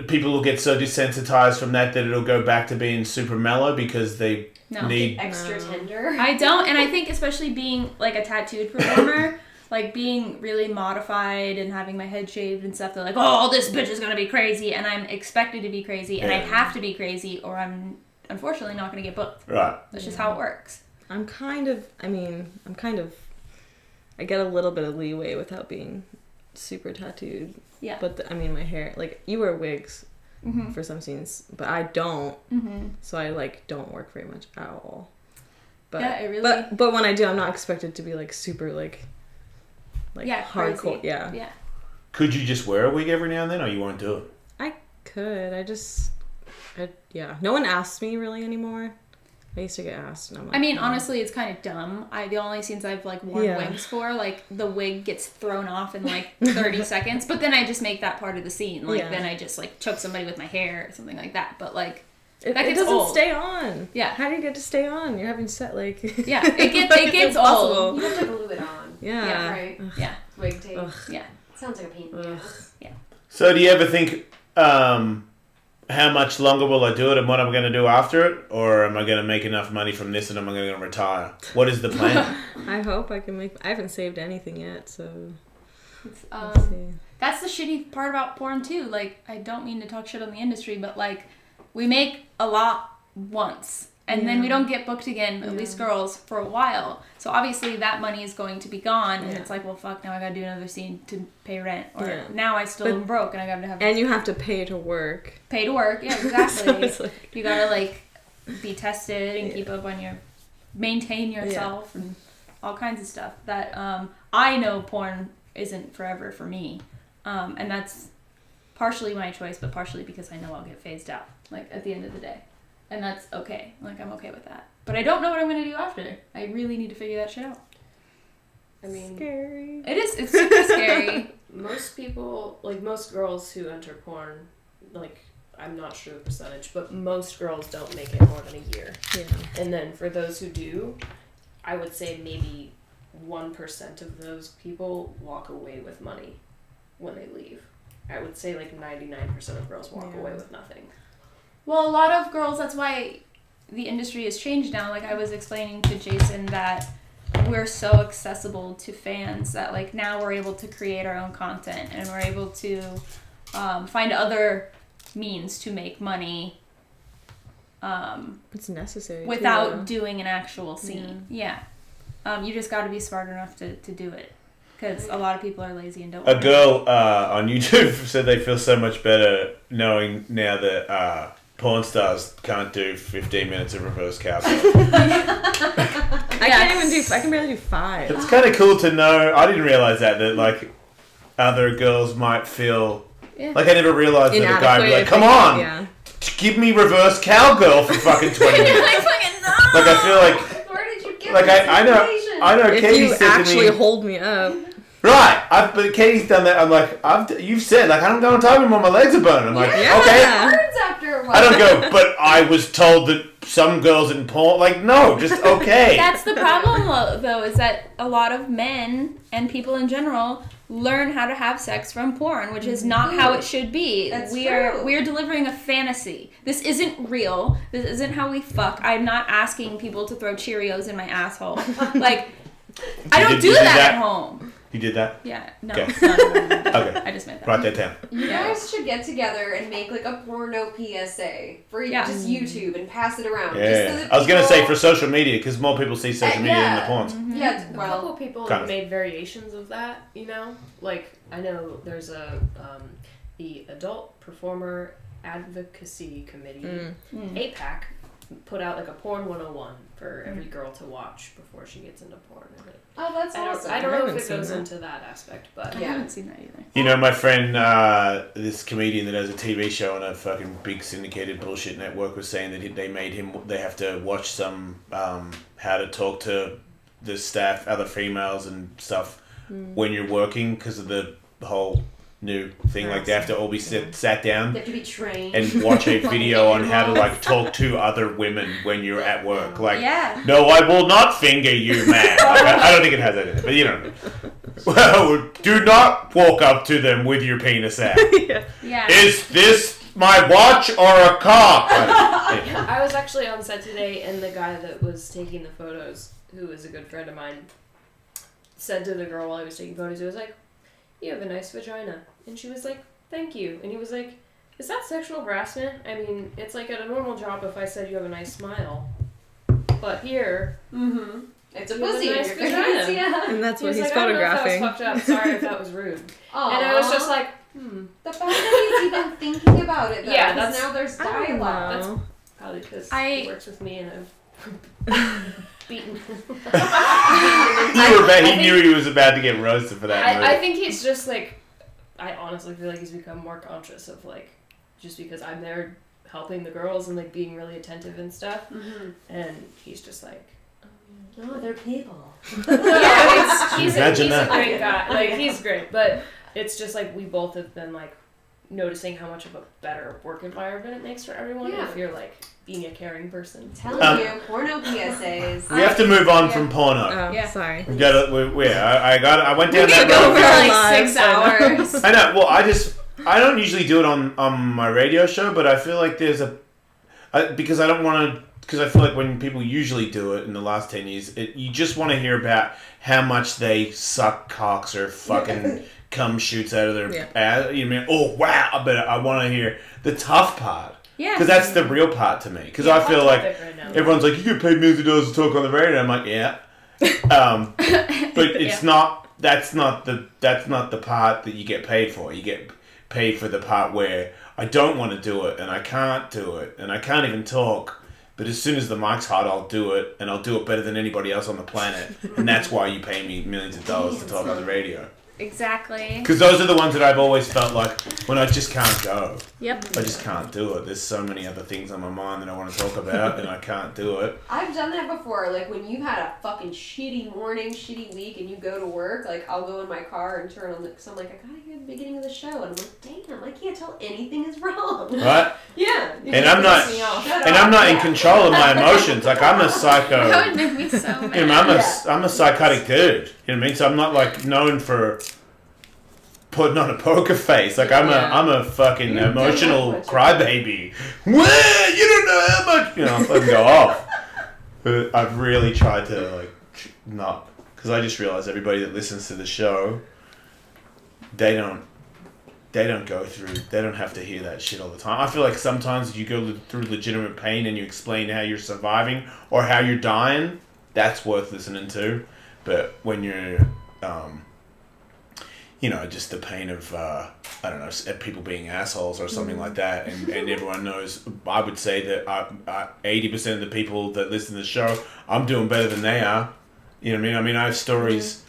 people will get so desensitized from that it'll go back to being super mellow because they No. need. Extra tender. I don't, and I think especially being like a tattooed performer. Like being really modified and having my head shaved and stuff, they're like, oh, this bitch is gonna be crazy, and I'm expected to be crazy, and I have to be crazy, or I'm unfortunately not gonna get booked. Right. That's just how it works. I get a little bit of leeway without being super tattooed. Yeah. But my hair, like, you wear wigs for some scenes, but I don't. So I like don't work very much at all. But Yeah, it really- but when I do, I'm not expected to be like super like Yeah, hardcore. crazy. Yeah. Yeah. Could you just wear a wig every now and then, or you won't do it? I could. No one asks me really anymore. I used to get asked, and I'm like, I mean, no. honestly, it's kind of dumb. The only scenes I've like worn Yeah. wigs for, like the wig gets thrown off in like 30 seconds, but then I just make that part of the scene. Like Yeah. then I just like choke somebody with my hair or something like that. But like It gets doesn't old. stay on. Yeah. How do you get to stay on? You're having set like. yeah, it gets impossible. old. You have to glue it on. Yeah. Yeah, Right. Yeah, Wig tape. Ugh. yeah. Sounds like a pain in the Ugh. ass. So do you ever think, how much longer will I do it, and what am I going to do after it, or am I going to make enough money from this and am I going to retire? What is the plan? I hope I can make. I haven't saved anything yet, so. Let's Um, see. that's the shitty part about porn too. Like, I don't mean to talk shit on the industry, but like, we make a lot once, and then we don't get booked again. At least girls for a while. So obviously that money is going to be gone, and it's like, well, fuck. Now I gotta do another scene to pay rent, or now I still am broke, and I gotta have And you have to pay to work. pay to work. Yeah, So exactly. it's like- You gotta like be tested and keep up on maintain yourself and all kinds of stuff. That I know porn isn't forever for me. And that's partially my choice, but partially because I know I'll get phased out, like, at the end of the day. And that's okay. Like, I'm okay with that. But I don't know what I'm going to do after. I really need to figure that shit out. I mean, Scary. It is. It's super scary. most people, like most girls who enter porn, like, I'm not sure the percentage, but most girls don't make it more than a year. Yeah. And then for those who do, I would say maybe 1% of those people walk away with money when they leave. I would say like 99% of girls walk away with nothing. Well, a lot of girls, that's why the industry has changed now. Like, I was explaining to Jason that we're so accessible to fans that, like, now we're able to create our own content and we're able to find other means to make money It's necessary without doing an actual scene. Yeah. You just got to be smart enough to do it, because a lot of people are lazy and don't. A girl on YouTube said they feel so much better knowing now that porn stars can't do 15 minutes of reverse cowgirl. I can barely do 5. It's kind of cool to know. I didn't realize that like other girls might feel like I never realized that a guy would be like, come on, give me reverse cowgirl for fucking 20 minutes. Like, fucking no! Like, I feel like, Where did you get like this I know. If Katie you said actually to me, hold me up. right? But Katie's done that. I'm like, you've said like I don't go on time anymore. My legs are burning. I'm like, Yeah. okay. Words after a while. I don't go, but I was told that some girls in porn, like, no, just okay. That's the problem, though, is that a lot of men and people in general learn how to have sex from porn, which is not how it should be. That's we true. are delivering a fantasy. This isn't real. This isn't how we fuck. I'm not asking people to throw Cheerios in my asshole. Like, I don't do that at home. You did that? Yeah, no. Okay. It's not Okay. I just meant that. Write that down. You guys should get together and make like a porno PSA for just YouTube and pass it around. Just so Yeah. that I was going to say people- for social media, because more people see social media than the porns. Yeah, A well, couple people kind have of. made variations of that, you know? Like, I know there's the Adult Performer Advocacy Committee, APAC, put out like a porn 101 for every girl to watch before she gets into porn. oh, that's awesome. I don't know haven't if it seen goes that. into that aspect, but I haven't seen that either. You know, my friend, this comedian that has a TV show on a fucking big syndicated bullshit network was saying that they made him, they have to watch some how to talk to the staff, other females and stuff when you're working because of the whole new thing. Like, they have to all be sat down You have to be trained. and watch a video on how to, like, talk to other women when you're at work. Like, Yeah. no, I will not finger you, man. Like, I don't think it has that in it, but you know. Well, do not walk up to them with your penis out. Yeah. Is this my watch or a cock? Yeah. I was actually on set today, and the guy that was taking the photos, who is a good friend of mine, said to the girl while he was taking photos, he was like, "You have a nice vagina." And she was like, "Thank you." And he was like, "Is that sexual harassment? I mean, it's like at a normal job if I said you have a nice smile. But here, It's a you have pussy. nice in your vagina." face, yeah. And that's He what was he's like, "I don't know if photographing. that was fucked up. Sorry if that was rude." Aww. And I was just like, the fact that he's even thinking about it, though, Yeah, 'cause that's- now there's I don't dialogue. know. probably because I- he works with me and I've beaten him. He knew he was about to get roasted for that. I think he's just like, I honestly feel like he's become more conscious of like, just because I'm there helping the girls and like being really attentive and stuff, and he's just like, Oh, they're people. yeah, he's Imagine a that. great guy, like he's great, but it's just like we both have been like noticing how much of a better work environment it makes for everyone Yeah. if you're like being a caring person. Telling you, porno PSAs. we have to move on from porno. Oh, Yeah. sorry. We got to. I went down We that could go for road. like 6 hours. I know. Well, I don't usually do it on my radio show, but I feel like there's because I don't want to. Because I feel like when people usually do it in the last 10 years, you just want to hear about how much they suck cocks or fucking cum shoots out of their ass. You mean, oh wow, but I want to hear the tough part. Yeah. Because that's the real part to me. Because I feel like Right now. everyone's like, you get paid millions of dollars to talk on the radio. I'm like, yeah. But it's not. That's not the part that you get paid for. You get paid for the part where I don't want to do it and I can't do it and I can't even talk. But as soon as the mic's hot, I'll do it, and I'll do it better than anybody else on the planet. And that's why you pay me millions of dollars to talk on the radio. Exactly. Because those are the ones that I've always felt like when I just can't go. Yep. I just can't do it. There's so many other things on my mind that I want to talk about, and I can't do it. I've done that before. Like when you've had a fucking shitty morning, shitty week, and you go to work. Like I'll go in my car and turn on the. So I'm like, I gotta hear the beginning of the show, and I'm like, damn, I can't tell anything is wrong. Right? Yeah. And I'm not. And I'm not in control of my emotions. Like I'm a psycho. That would make me so mad. You know, I'm a psychotic dude. You know what I mean? So I'm not like known for putting on a poker face. Like I'm a fucking emotional crybaby. Well, you don't know how much. You know, I'm fucking go off. But I've really tried to like not, because I just realized everybody that listens to the show, they don't go through. They don't have to hear that shit all the time. I feel like sometimes you go through legitimate pain and you explain how you're surviving or how you're dying. That's worth listening to. But when you're, you know, just the pain of, I don't know, people being assholes or something like that, and everyone knows, I would say that 80% of the people that listen to the show, I'm doing better than they are. You know what I mean? I mean, I have stories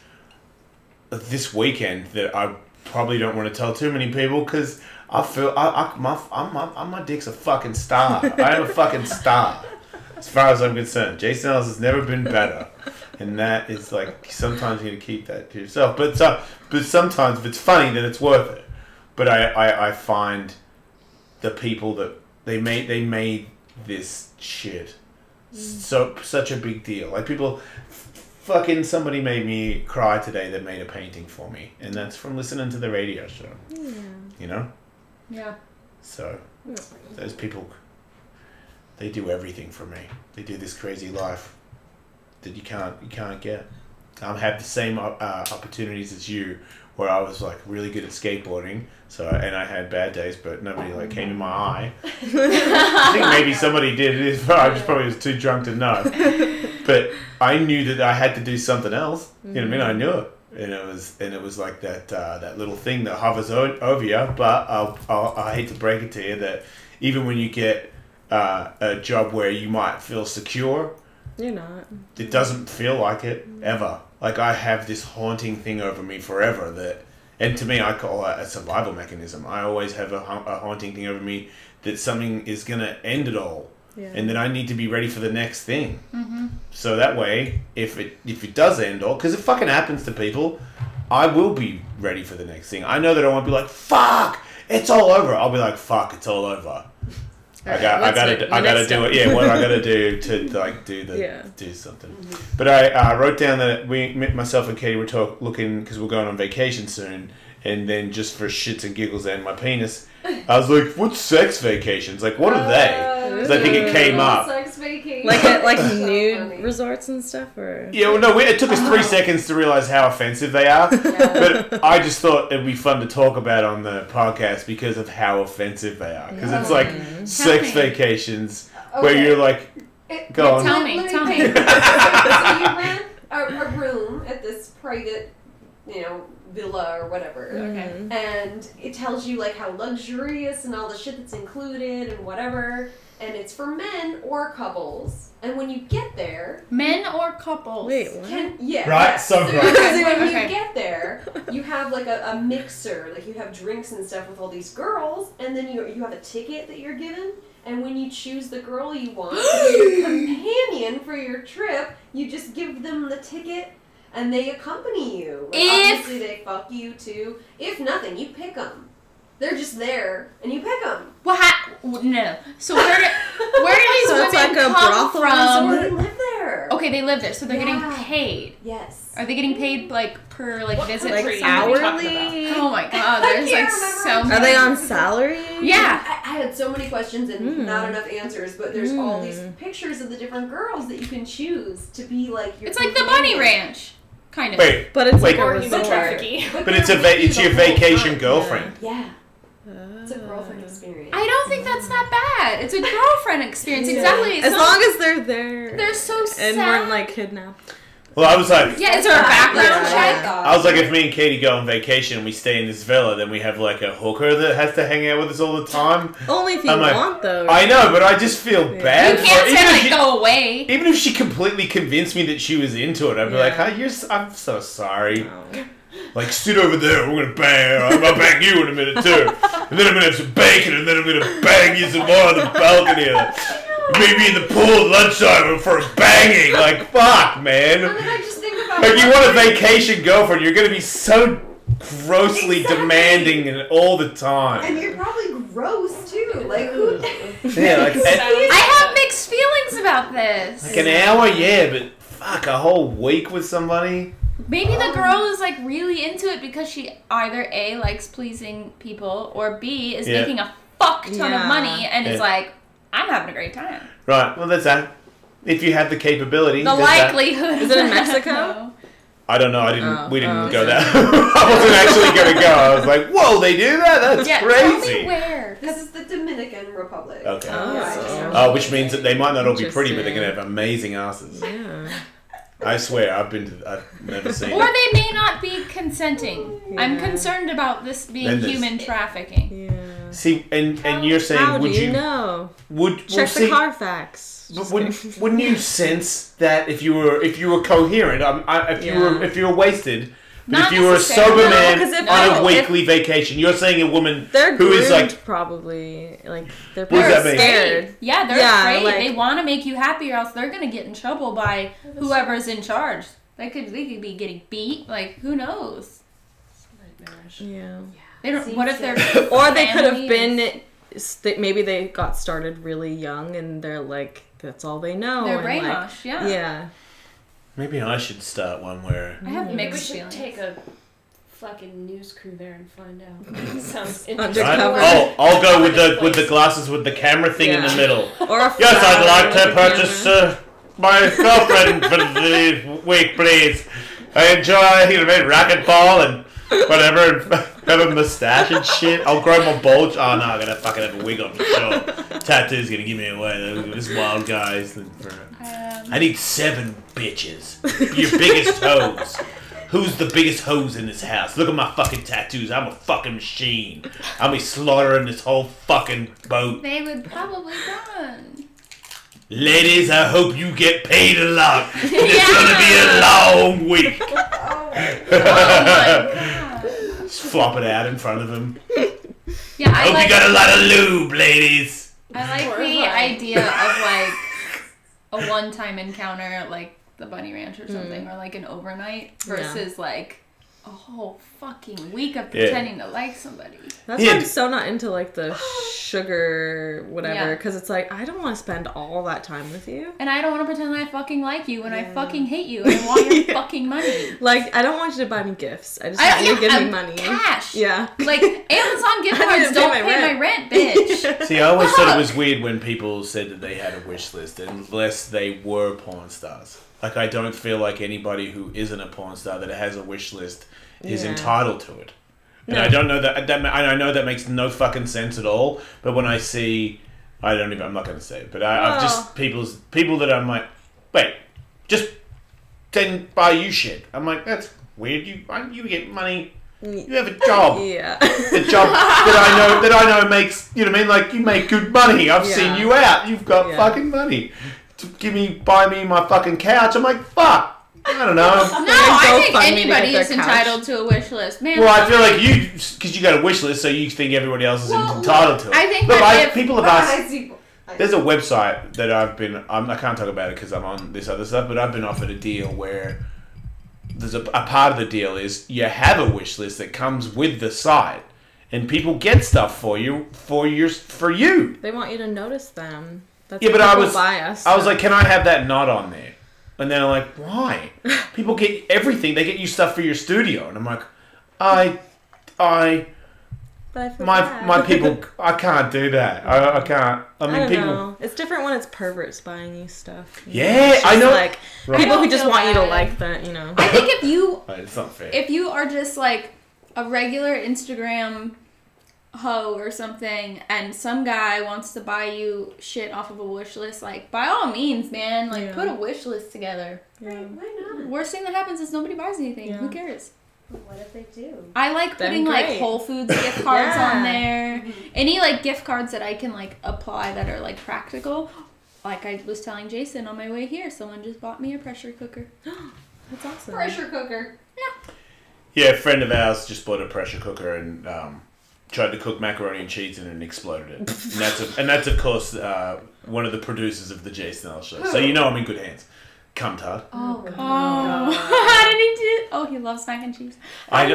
this weekend that I probably don't want to tell too many people because I feel, my dick's a fucking star. I am a fucking star. As far as I'm concerned, Jason Ellis has never been better, and that is like sometimes you need to keep that to yourself. But sometimes if it's funny, then it's worth it. But I find the people that they made this shit such a big deal. Like people, fucking somebody made me cry today that made a painting for me, and that's from listening to the radio show. Yeah. You know. Yeah. So those people. They do everything for me. They do this crazy life that you can't get. I have the same opportunities as you, where I was like really good at skateboarding. So and I had bad days, but nobody like came in my eye. I think maybe somebody did. I just probably was too drunk to know. But I knew that I had to do something else. You know what I mean? I knew it, and it was like that little thing that hovers over you. But I hate to break it to you that even when you get a job where you might feel secure, you're not. It doesn't feel like it ever. Like I have this haunting thing over me forever that, and to me I call it a survival mechanism. I always have a haunting thing over me that something is gonna end it all, and then I need to be ready for the next thing. So that way, if it does end all, because it fucking happens to people, I will be ready for the next thing. I know that I won't be like fuck, it's all over. I'll be like fuck, it's all over. I gotta do it. Yeah, what I gotta do to like do something. But I wrote down that myself and Katie were looking because we're going on vacation soon, and then just for shits and giggles and my penis, I was like, "What's sex vacations? Like, what are they?" Because I think it came up. Sex vacation. Like at So nude funny. resorts and stuff, or Yeah, well, no, it took us 3 seconds to realize how offensive they are. But I just thought it'd be fun to talk about on the podcast because of how offensive they are. Because it's like sex vacations where you're like, go on. Tell me. So you rent a room at this private, villa or whatever. Okay. And it tells you like how luxurious and all the shit that's included and whatever. And it's for men or couples. And when you get there, Men or couples? wait, what? Right? So when gross. you get there, you have like a mixer, like you have drinks and stuff with all these girls, and then you have a ticket that you're given. And when you choose the girl you want to be your companion for your trip, you just give them the ticket, and they accompany you. Like, obviously, they fuck you too. If nothing, you pick them. They're just there, and you pick them. No. So where do these So women it's like a come brothel from? They live there. Okay, they live there, so they're getting paid. Yes. Are they getting paid like per visit? Like hourly? Oh my god, there's like so many. Are they on salary? Yeah. I had so many questions and not enough answers, but there's all these pictures of the different girls that you can choose to be like your It's like the companion. bunny ranch, kind of. Wait, But it's Wait. like a Or human resort. trafficking. but it's your vacation girlfriend. Yeah. It's a girlfriend experience. I don't think that's that bad. It's a girlfriend experience. Exactly. As long as they're there. they're so sad. and weren't like kidnapped. Well, I was like, Yeah, is there a background check? I was like, if me and Katie go on vacation and we stay in this villa, then we have like a hooker that has to hang out with us all the time. Only if you I'm like, want, though. I know, but I just feel bad. You can't for her. say like go away. Even if she completely convinced me that she was into it, I'd be like, I'm so sorry. No. Like, sit over there, we're gonna bang. I'm gonna bang you in a minute too. And then I'm gonna have some bacon, and then I'm gonna bang you some more on the balcony. Maybe in the pool at lunchtime for a banging. Like, fuck, man. And then I just think about Like, you want a vacation girlfriend, you're gonna be so grossly demanding and all the time. And you're probably gross too. Like, who? Yeah, like, I have mixed feelings about this. like an hour, yeah, but fuck, a whole week with somebody? Maybe the girl is like really into it because she either A, likes pleasing people, or B, is making a fuck ton of money and is like, I'm having a great time. Right, well, that's that. If you have the capability. The likelihood. Is it in Mexico? No. I don't know. We didn't go there. I wasn't actually going to go. I was like, whoa, they do that? That's crazy. Tell me where. This is the Dominican Republic. Okay. Oh, which means that they might not all be pretty, but they're going to have amazing asses. Yeah. I swear, I've never seen Or it. they may not be consenting. Yeah. I'm concerned about this being Then there's- human trafficking. Yeah. See, and you're saying, How would do you know? well, Check the see, Carfax. But wouldn't you sense that if you were coherent, if you were wasted, but Not if you were a necessarily. sober man No, 'cause if- on a no, weekly vacation, you're saying a woman They're who is groomed, like, probably like they're What does that probably mean? scared. Yeah, they're Yeah, afraid. like- They want to make you happy, or else they're gonna get in trouble by whoever's in charge. They could be getting beat. Like, who knows? Yeah. They don't. What if they're Or they could have family been. Maybe they got started really young and they're like, that's all they know. They're and brainwashed. Like, Yeah. yeah. maybe I should start one where. I have We mixed should feelings. take a fucking news crew there and find out. Sounds Undercover. interesting. I'll go with the glasses with the camera thing in the Yeah. middle. Or a Yes, I'd flower like to with a purchase camera. my girlfriend for the week, please. I enjoy, racquetball and whatever, and have a mustache and shit. I'll grow my bulge. Oh no, I'm gonna fucking have a wig on for sure. Tattoo's gonna give me away. This wild guys. I need 7 bitches. Your biggest hoes. Who's the biggest hose in this house? Look at my fucking tattoos. I'm a fucking machine. I'll be slaughtering this whole fucking boat. They would probably run. Ladies, I hope you get paid a lot. It's gonna be a long week. Oh my god. Just flop it out in front of them. Yeah, I Hope like. you got a lot of lube, ladies. I like the Horrifying. idea of like a one-time encounter at like the Bunny Ranch or something, or like an overnight versus like a whole fucking week of pretending to like somebody. That's Yeah. why I'm so not into like the sugar whatever, Yeah. because it's like I don't want to spend all that time with you. And I don't want to pretend I fucking like you when I fucking hate you and I want your fucking money. Like I don't want you to buy me gifts. I just want you to give me money. Cash. Yeah. Like Amazon gift I cards didn't pay don't my pay my rent. rent, bitch. See, I always thought it was weird when people said that they had a wish list unless they were porn stars. Like, I don't feel like anybody who isn't a porn star that has a wish list is Yeah. entitled to it. And I don't know that I know that makes no fucking sense at all. But when I see, I'm not going to say it. But I've just people that I'm like, wait, just then buy you shit. I'm like, that's weird. You get money. You have a job. Yeah. A job that I know makes, you know what I mean? Like, you make good money. I've seen you out. You've got fucking money. To buy me my fucking couch. I'm like, fuck. I don't know. No, I think GoFundMe to anybody get is their couch. entitled to a wish list. Man, Well, I feel like because you got a wish list, so you think everybody else is entitled to it. I think Look, that if- people have But asked. I see. There's a website that I can't talk about it because I'm on this other stuff, but I've been offered a deal where there's a part of the deal is you have a wish list that comes with the site, and people get stuff for you. They want you to notice them. That's Yeah, what but I people was buy us. I was like, can I have that not on there? And they're like, why? People get everything. They get you stuff for your studio, and I'm like, But I forgot. my people, I can't do that. I can't. I mean, I don't people. know. It's different when it's perverts buying you stuff. You Yeah, know? It's I just know. Like Right. people I who don't just feel want you to bad. like that, you know. I think It's not fair. if you are just like a regular Instagram hoe or something and some guy wants to buy you shit off of a wish list, like by all means, man, like put a wish list together. Yeah. Why not? Worst thing that happens is nobody buys anything. Yeah. Who cares? What if they do? I like Then putting like great. Whole Foods gift cards Yeah. on there. Any like gift cards that I can like apply that are like practical. Like I was telling Jason on my way here, someone just bought me a pressure cooker. That's awesome. Pressure cooker. Yeah, a friend of ours just bought a pressure cooker and tried to cook macaroni and cheese in it and exploded it. And that's of course one of the producers of the Jay Snell show. So you know I'm in good hands. Cumtard. Oh my Oh, god. how did he do? Oh, he loves mac and cheese. I'm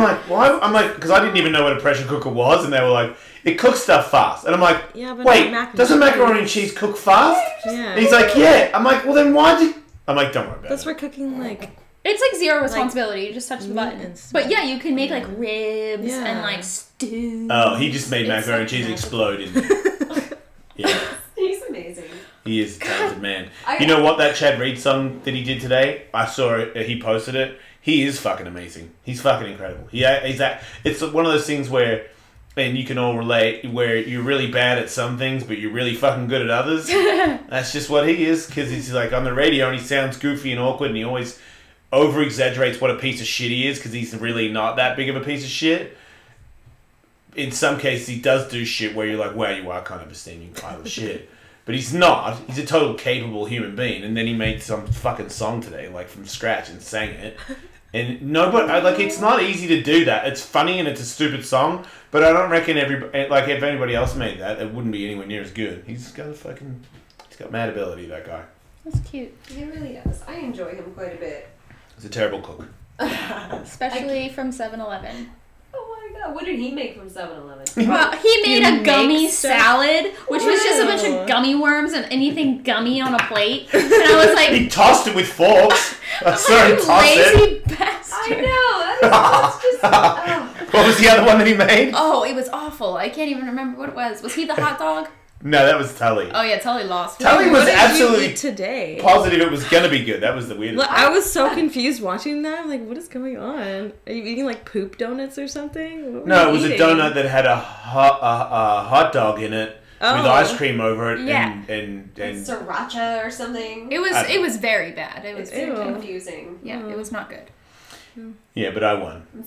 like, why? I'm like, because I didn't even know what a pressure cooker was, and they were like, it cooks stuff fast, and I'm like, Yeah, but wait, mac and doesn't cheese. macaroni and cheese cook fast? Yeah. And he's like, yeah. I'm like, well then why'd you? I'm like, don't worry about That's it. for cooking like It's like zero responsibility. You just touch the meat button. and stuff. But yeah, you can make like ribs Yeah. and like stew. Oh, he just made It's macaroni and so cheese magical. explode in Yeah, He's amazing. he is a talented man. I- You know what? That Chad Reed song that he did today, I saw it. He posted it. He is fucking amazing. He's fucking incredible. It's one of those things where, and you can all relate, where you're really bad at some things, but you're really fucking good at others. That's just what he is, because he's like on the radio and he sounds goofy and awkward, and he always over exaggerates what a piece of shit he is, because he's really not that big of a piece of shit. In some cases, he does do shit where you're like, wow, you are kind of a steaming pile of shit. But he's not. He's a total capable human being. And then he made some fucking song today, like from scratch, and sang it. And nobody, it's not easy to do that. It's funny and it's a stupid song, but I don't reckon if anybody else made that, it wouldn't be anywhere near as good. He's got mad ability, that guy. That's cute. He really does. I enjoy him quite a bit. He's a terrible cook. Especially from 7-Eleven. Oh my god, what did he make from 7-Eleven? Well, he made You a gummy make stuff? salad, which was just a bunch Ew. of gummy worms and anything gummy on a plate. And I was like, He tossed it with forks. I saw him you toss it. lazy bastard. I know, that's just... Oh. What was the other one that he made? Oh, it was awful. I can't even remember what it was. Was he the hot dog? No, that was Tully. Oh yeah, Tully lost. Tully was what did absolutely you eat today? positive it was gonna be good. That was the weirdest. Look, I was so confused watching that. I'm like, what is going on? Are you eating like poop donuts or something? What were No, you it was eating? a donut that had a hot dog in it with Oh. ice cream over it, Yeah. and Sriracha or something. It was very bad. It was It's so Ew. confusing. yeah, it was not good. yeah, but I won. I'm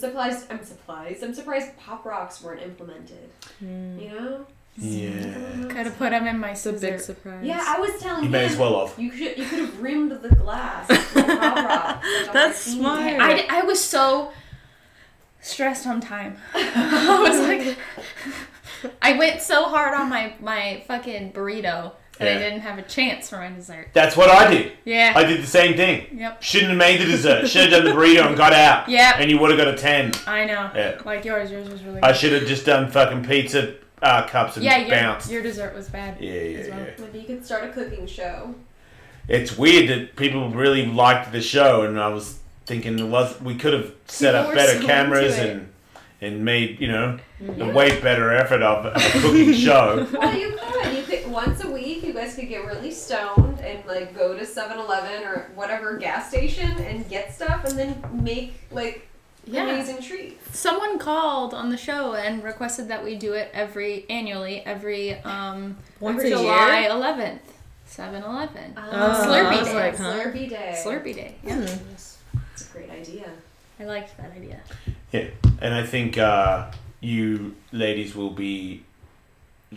surprised Pop Rocks weren't implemented. You know? Yeah, Could have put him in my It's a big scissor. surprise. Yeah, I was telling you him. may as well have. You could have rimmed the glass with Pop Rocks. like a That's martini. smart. I was so stressed on time. I was like, I went so hard on my fucking burrito that Yeah. I didn't have a chance for my dessert. That's what I did. Yeah. I did the same thing. Yep. Shouldn't have made the dessert. Should have done the burrito and got out. Yep. And you would have got a 10. I know. Yeah. Like yours was really good. I should have just done fucking pizza cups and yeah, bounced. your dessert was bad. Yeah, as yeah, well. yeah. Maybe you could start a cooking show. It's weird that people really liked the show, and I was thinking we could have set People up were better so cameras into it. and made a way better effort of a cooking show. Well, you could. You could once a week. You guys could get really stoned and like go to 7-Eleven or whatever gas station and get stuff, and then make like amazing treats. Someone called on the show and requested that we do it annually every Once a July year? 11th. 7-Eleven. Slurpee I was Day. like, huh? Slurpee Day. Slurpee Day. Yeah. It's a great idea. I liked that idea. Yeah, and I think you ladies will be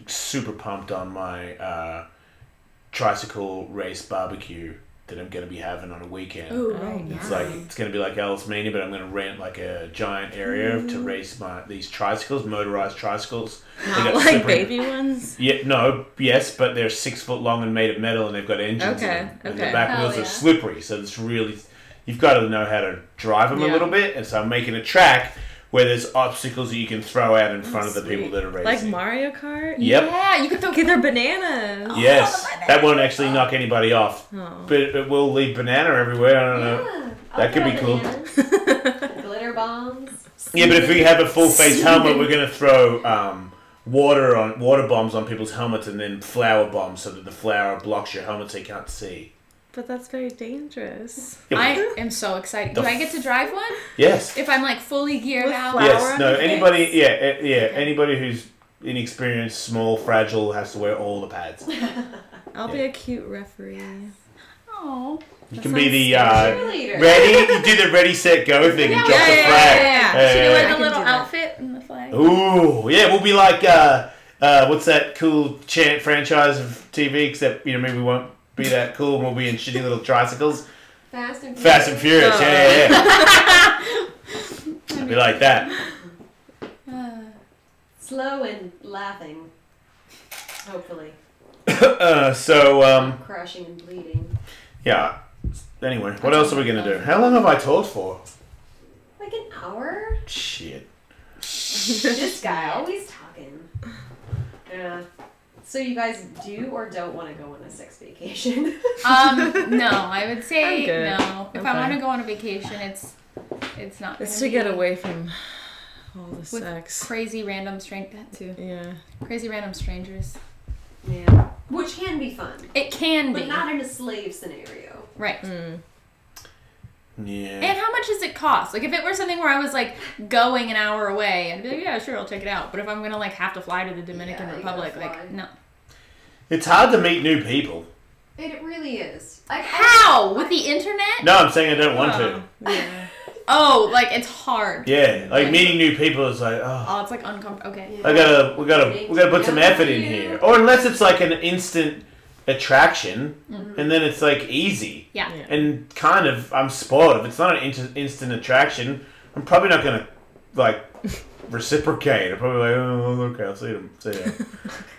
super pumped on my tricycle race barbecue that I'm going to be having on a weekend. Ooh, right, It's it's going to be like Ellistronics, but I'm going to rent like a giant area to race these tricycles, motorized tricycles. They Not got like super- baby ones. Yeah, no, yes, but they're 6 foot long and made of metal, and they've got engines. Okay, in them, and okay. the back Hell wheels yeah. are slippery, so it's really you've got to know how to drive them a Yeah. little bit. And so I'm making a track where there's obstacles that you can throw out in front of the people Sweet. that are Like racing. Mario Kart? Yep. Yeah, you could throw. Okay, they're bananas. Yes, that won't actually knock anybody off, Oh. but it will leave banana everywhere. I don't know. Yeah, That could be cool. Glitter bombs. Yeah, but if we have a full face helmet, we're gonna throw water bombs on people's helmets and then flour bombs so that the flour blocks your helmet so you can't see. But that's very dangerous. Yeah, I am so excited. Do I get to drive one? yes. If I'm like fully geared With out? flour Yes. on No. the Anybody. face? Yeah. Anybody who's inexperienced, small, fragile has to wear all the pads. I'll be a cute referee. Oh. You can be the Cheerleader. ready. You do the ready, set, go thing and drop the flag. yeah. Should you I wear can the do little that. outfit and the flag? Ooh, yeah, we'll be like what's that cool chant franchise of TV? Except maybe we won't be that cool and we'll be in shitty little tricycles. Fast and Fast and Furious, yeah. Be like that. Slow and laughing. Hopefully. Crashing and bleeding. Yeah. Anyway, what else are we going to do? How long have I talked for? Like an hour? Shit. This guy always talking. Yeah. So you guys do or don't want to go on a sex vacation? No, I would say I'm good. no. If I'm I want to fine. go on a vacation, it's not. It's gonna to get be away from all the with sex. crazy random Yeah. crazy random strangers. Yeah. Which can be fun. It can be, But not in a slave scenario. right? Mm. Yeah. And how much does it cost? Like, if it were something where I was like going an hour away, I'd be like, yeah, sure, I'll check it out. But if I'm gonna like have to fly to the Dominican Yeah, you Republic, gotta fly. like, no. It's hard to meet new people. It really is. How? With the internet? No, I'm saying I don't want to. Yeah. Oh, like it's hard. Yeah, like meeting new people is like, oh, Oh, it's like uncomfortable. Okay. we gotta put some effort in here. Or unless it's like an instant attraction, and then it's like easy. Yeah. Yeah. And kind of, I'm spoiled. If it's not an instant attraction, I'm probably not gonna like reciprocate. I'm probably like, oh, okay, I'll see them. See ya.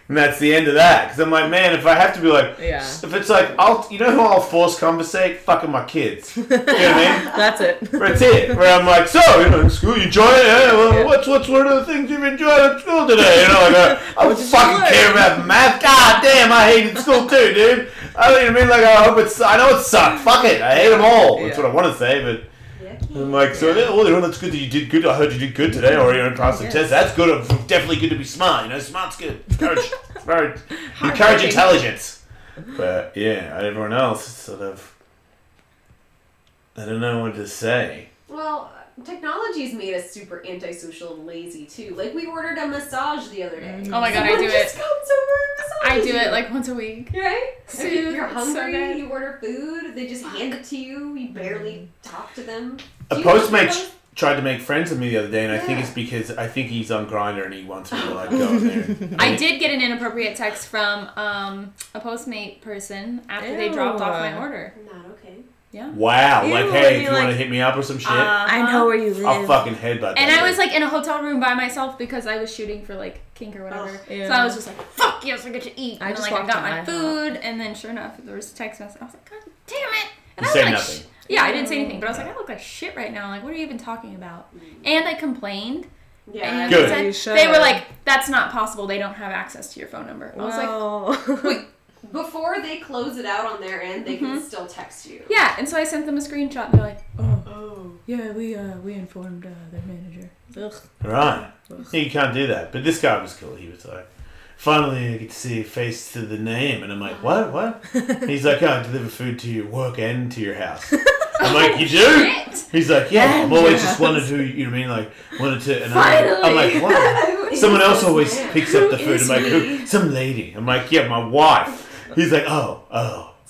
And that's the end of that. Because I'm like, man, if I have to be like, Yeah. if it's like, you know who I'll force conversate? Fucking my kids. You know what I mean? That's it. That's it. Where I'm like, so, in school, you enjoy it? Yeah, well, what's one of the things you've enjoyed at school today? You know, like, I don't fucking care about math. God damn, I hated school too, dude. I don't even mean like, I know it sucked. Fuck it. I hate them all. That's what I want to say, but I'm like, so, that's good that you did good. I heard you did good today, or you're in passing the test. That's good. Definitely good to be smart. You know, smart's good. Encourage intelligence. But yeah, everyone else is sort of, I don't know what to say. Well, technology's made us super antisocial and lazy too. Like we ordered a massage the other day. Oh my god, I Someone do just it. comes over and massages I do it you. like once a week. Right? Dude, You're it's so hungry, good. you order food, they just hand it to you, you barely talk to them. A Do you have Postmate those? tried to make friends with me the other day, and I think Yeah. it's because I think he's on Grindr and he wants me to like go in there. I did get an inappropriate text from a Postmate person after they dropped off my order. Not okay. Yeah. Wow, Ew, like, and hey, you if you want to like- hit me up or some shit, I know where you live. I'll fucking headbutt And that I was shit. like in a hotel room by myself because I was shooting for like kink or whatever. Oh, yeah. So I was just like, fuck yes, I get to eat. I And just then, like I walked got to my IHOP. food, and then sure enough, there was a text message. I was like, God damn it! And You I say was like, nothing. yeah, I didn't say anything, but I was like, I look like shit right now. Like, what are you even talking about? And I complained. Yeah. And Good. they You said- they were should. like, that's not possible. They don't have access to your phone number. I was like, Well, Before they close it out on their end, they can still text you. yeah. And so I sent them a screenshot. And they're like, Oh. yeah, we informed their manager. Right. Yeah, you can't do that. But this guy was cool. He was like, finally I get to see a face to the name. And I'm like, what? He's like, I deliver food to your work and to your house. I'm like, you do? Shit. He's like, yeah, And I'm always your just wanted to, you know what I mean? Like, wanted to. And Finally. I'm like, what? Someone else always picks up the food. I'm like, who? Some lady. I'm like, yeah, my wife. He's like, oh.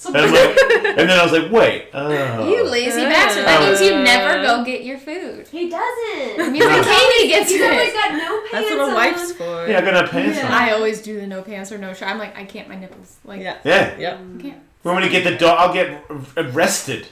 And, I'm like, and then I was like, wait, oh. You lazy bastard. That means you never go get your food. He doesn't. It means that Katie gets He's always it. got no pants that's what a on. wife's for. Yeah, I got no pants on. I always do the no pants or no shirt. I'm like, I can't, my nipples. Like, Yeah. Yeah. Yep. I can't. When we get the dog, I'll get arrested.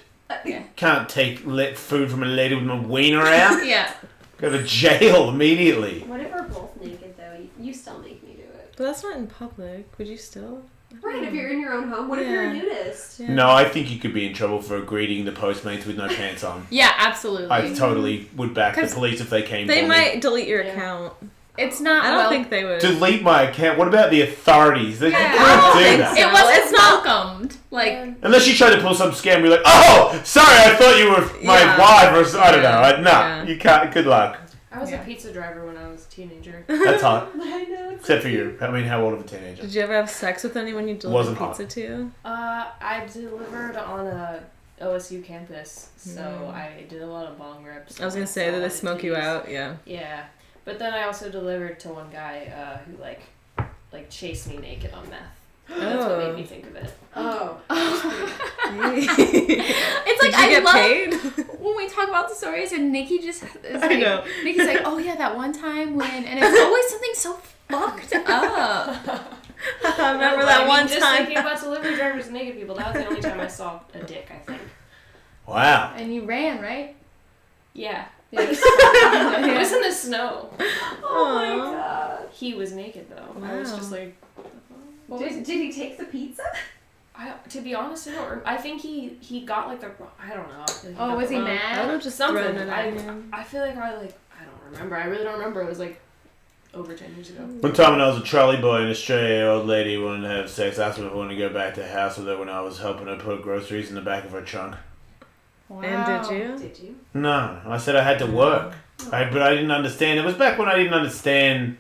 Yeah. Can't take food from a lady with my wiener out. Yeah. Go to jail immediately. What if we're both naked though? You still make me do it. But that's not in public. Would you still? Right, if you're in your own home. What if you're a Yeah. nudist? Yeah. No, I think you could be in trouble for greeting the Postmates with no pants on. Yeah, absolutely. I totally would back the 'Cause police if they came They for might delete your Yeah. account. It's not. I don't well, think they would. me. Delete my account. What about the authorities? They Yeah, can't I don't do think that. so. it wasn't It's not- welcomed. Like, Unless you try to pull some scam, you're like, oh, sorry, I thought you were my Yeah. wife, or I don't know. Yeah. No, Yeah. you can't. Good luck. I was Yeah. a pizza driver when I was a teenager. That's hot. I know. Except for you. I mean, how old of a teenager? Did you ever have sex with anyone you delivered Wasn't hot. pizza to? I delivered on a OSU campus, so I did a lot of bong rips. I was gonna say, Saw did they the smoke you titties. out? Yeah. Yeah, but then I also delivered to one guy who like chased me naked on meth. That's what made me think of it. Oh. it's like, Did you I get love paid? when we talk about the stories and Nikki just is I like, know. Nikki's like, oh yeah, that one time when, and it's always something so fucked up. I remember I that mean, one just time. thinking about delivery drivers and naked people. That was the only time I saw a dick. I think. Wow. And you ran, right? Yeah. It was in the snow. Oh my god. He was naked though. I was just like, Did he take the pizza? to be honest, I don't. I think he got like the. I don't know. He Oh, got was the he wrong- mad? I would have just Something. thrown it at him. I feel like I don't remember. I really don't remember. It was like over 10 years ago. One time when I was a trolley boy in Australia, an old lady wanted to have sex. Asked me if I wanted to go back to the house with her when I was helping her put groceries in the back of her trunk. Wow. And did you? Did you? No, I said I had to work. But I didn't understand. It was back when I didn't understand.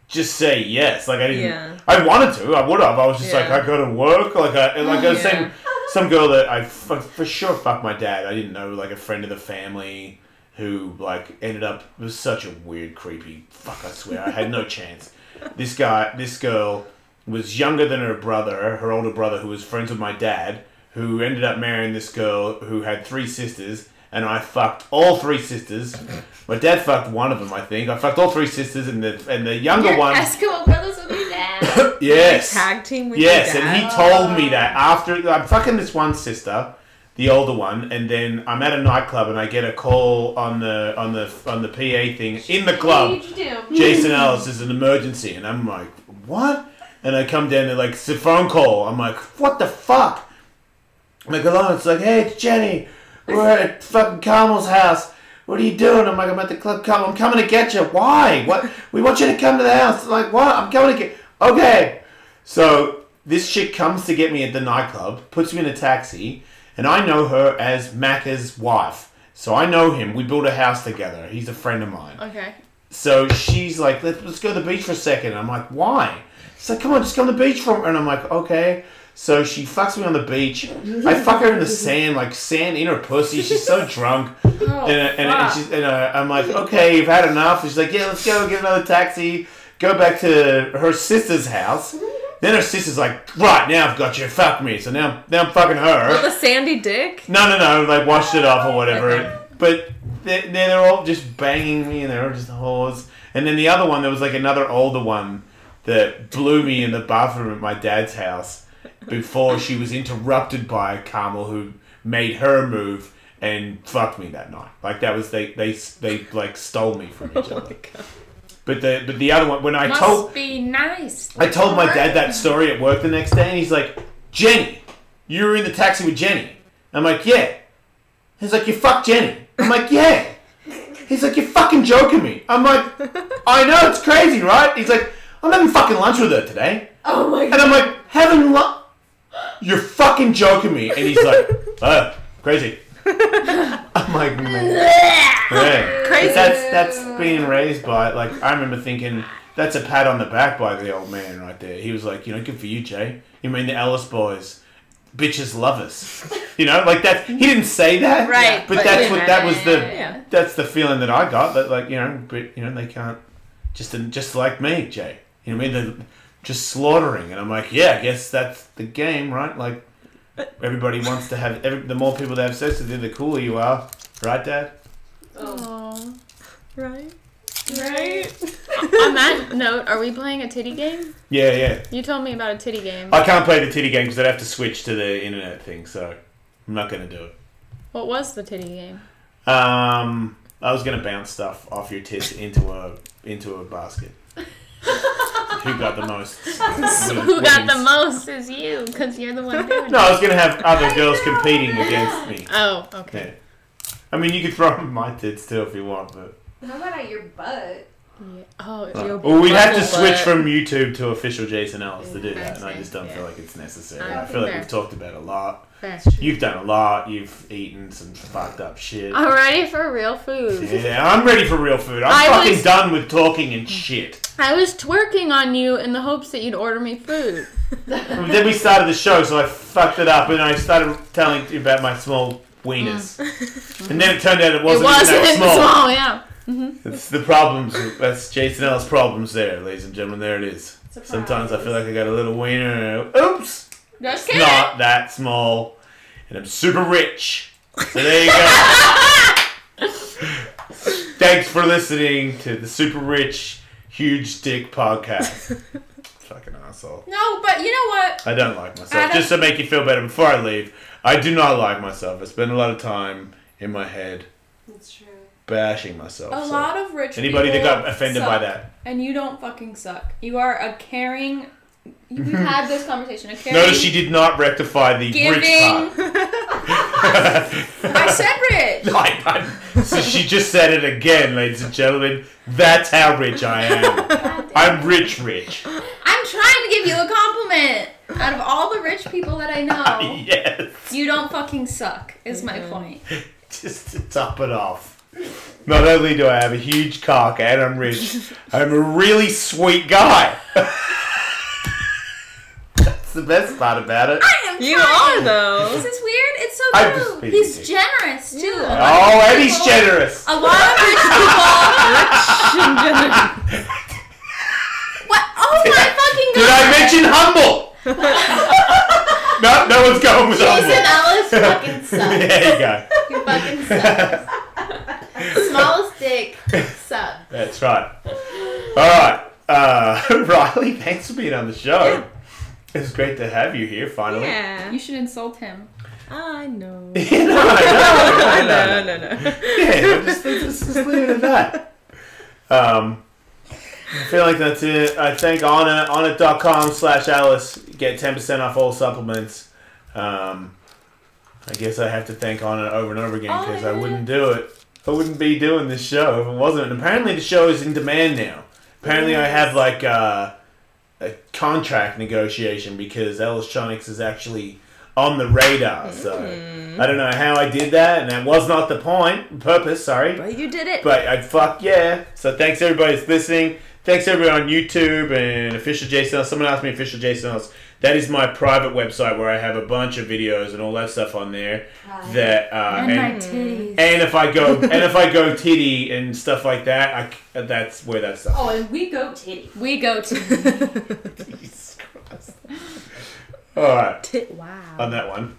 Just say yes. Like I didn't. Yeah. I wanted to. I would have. I was just like, Yeah. I gotta work. I was Yeah. saying, some girl that I for sure fucked my dad. I didn't know, like a friend of the family who like ended up. It was such a weird, creepy. Fuck, I swear, I had no chance. This girl was younger than her brother, her older brother, who was friends with my dad, who ended up marrying this girl who had 3 sisters. And I fucked all 3 sisters. My dad fucked one of them, I think. I fucked all 3 sisters, and the younger one. Eskimo brothers with your dad. Yes. Tag team with Yes, your dad? and he told me that after I'm fucking this one sister, the older one, and then I'm at a nightclub and I get a call on the PA thing in the club. What did you do? Jason Ellis is an emergency, and I'm like, what? And I come down, they're like, it's a phone call. I'm like, what the fuck? I'm like, hello. It's like, hey, it's Jenny. We're at fucking Carmel's house. What are you doing? I'm like, I'm at the club. I'm coming to get you. Why? What? We want you to come to the house. Like, what? I'm coming to get. Okay. So this chick comes to get me at the nightclub, puts me in a taxi, and I know her as Macca's wife. So I know him. We built a house together. He's a friend of mine. Okay. So she's like, let's go to the beach for a second. I'm like, why? She's like, come on, just go to the beach for. And I'm like, okay. So she fucks me on the beach. I fuck her in the sand, like sand in her pussy. She's so drunk. I'm like, okay, you've had enough. She's like, yeah, let's go get another taxi. Go back to her sister's house. Then her sister's like, right, now I've got you. Fuck me. So now I'm fucking her. With a sandy dick? No. Like, washed it off or whatever. Okay. But they're all just banging me and they're all just whores. And then the other one, there was like another older one that blew me in the bathroom at my dad's house before she was interrupted by Carmel, who made her move and fucked me that night. Like that was they like stole me from each other. But the other one, when I Must be nice. I told my dad that story at work the next day, and he's like, Jenny, you were in the taxi with Jenny. I'm like, yeah. He's like, you fucked Jenny. I'm like, yeah. He's like, you're fucking joking me. I'm like, I know, it's crazy, right? He's like, I'm having fucking lunch with her today. Oh my god. And I'm like, having lunch? You're fucking joking me. And he's like, oh, crazy. I'm like, man. Yeah. Crazy. That's being raised by, like, I remember thinking, that's a pat on the back by the old man right there. He was like, good for you, Jay. You mean the Ellis boys. Bitches love us. Like that. He didn't say that. Right. But that's what, that was the, Yeah. that's the feeling that I got. That, like, but, they can't, just like me, Jay. You know what I mean? They're just slaughtering. And I'm like, yeah, I guess that's the game, right? Like, everybody wants to have, the more people that have sex with you, the cooler you are. Right, Dad? Oh. Right? On that note, are we playing a titty game? Yeah. You told me about a titty game. I can't play the titty game because I'd have to switch to the internet thing, so I'm not going to do it. What was the titty game? I was going to bounce stuff off your tits into a basket. Who got the most? Who got the most is you, because you're the one doing it. No, I was going to have other girls competing against me. Oh, okay. Yeah. I mean, you could throw them my tits too if you want, but... How about at your butt? Yeah. Oh, your Well, we'd have to bubble switch butt. from YouTube to official Jason Ellis to do that, I and I see, just don't yeah. feel like it's necessary. I I feel like fair. we've talked about it a lot. Fair. You've done a lot. You've eaten some fucked up shit. I'm ready for real food. Yeah, I'm ready for real food. I'm I fucking was- done with talking and shit. I was twerking on you in the hopes that you'd order me food. Then we started the show, so I fucked it up, and I started telling you about my small wieners. And then it turned out it wasn't, even that small. yeah. It's the problems. That's Jason Ellis' problems there, ladies and gentlemen. There it is. Surprise. Sometimes I feel like I got a little wiener. And oops! Just It's kidding. not that small. And I'm super rich. So there you go. Thanks for listening to the Super Rich Huge Dick Podcast. Fucking asshole. No, but you know what? I don't like myself. Adam- Just to make you feel better before I leave, I do not like myself. I spend a lot of time in my head. That's true. bashing myself. A so. lot of rich Anybody people that got offended by suck, that. and you don't fucking suck. You are a caring. We've had this conversation. A caring. Notice she did not rectify the rich part. I said rich. So she just said it again, ladies and gentlemen. That's how rich I am. I'm rich. I'm trying to give you a compliment. Out of all the rich people that I know, Yes. you don't fucking suck. Is my point. Just to top it off. Not only do I have a huge cock and I'm rich, I'm a really sweet guy. That's the best part about it. I am. You trying. are though. Is this weird? It's so I'm true. just being He's sick. generous too. A lot Oh, of and rich he's people- generous. A lot of rich people. What? Oh my fucking god! Did I mention humble? No one's going with Jason humble. Ellis fucking sucks. There you go. You fucking sucks. Smallest dick sucks. That's right. All right. Riley, thanks for being on the show. It's great to have you here finally. Yeah. You should insult him. I know. No. No. Yeah, let's just leave it at that. I feel like that's it. I thank Anna, Onnit.com/Alice. Get 10% off all supplements. I guess I have to thank Anna over and over again because I wouldn't do it. I wouldn't be doing this show if it wasn't. And apparently the show is in demand now. Apparently I have like a contract negotiation because Ellistronics is actually on the radar. So I don't know how I did that, and that was not the purpose, sorry. But you did it. But I'd fuck yeah. So thanks everybody that's listening. Thanks everybody on YouTube and Official Jason Ellis. Someone asked me Official Jason Ellis. That is my private website where I have a bunch of videos and all that stuff on there. That And my titties. and if I go titty and stuff like that, that's where that stuff. Oh, and we go titty. We go to. Jesus Christ. All right. Wow. On that one.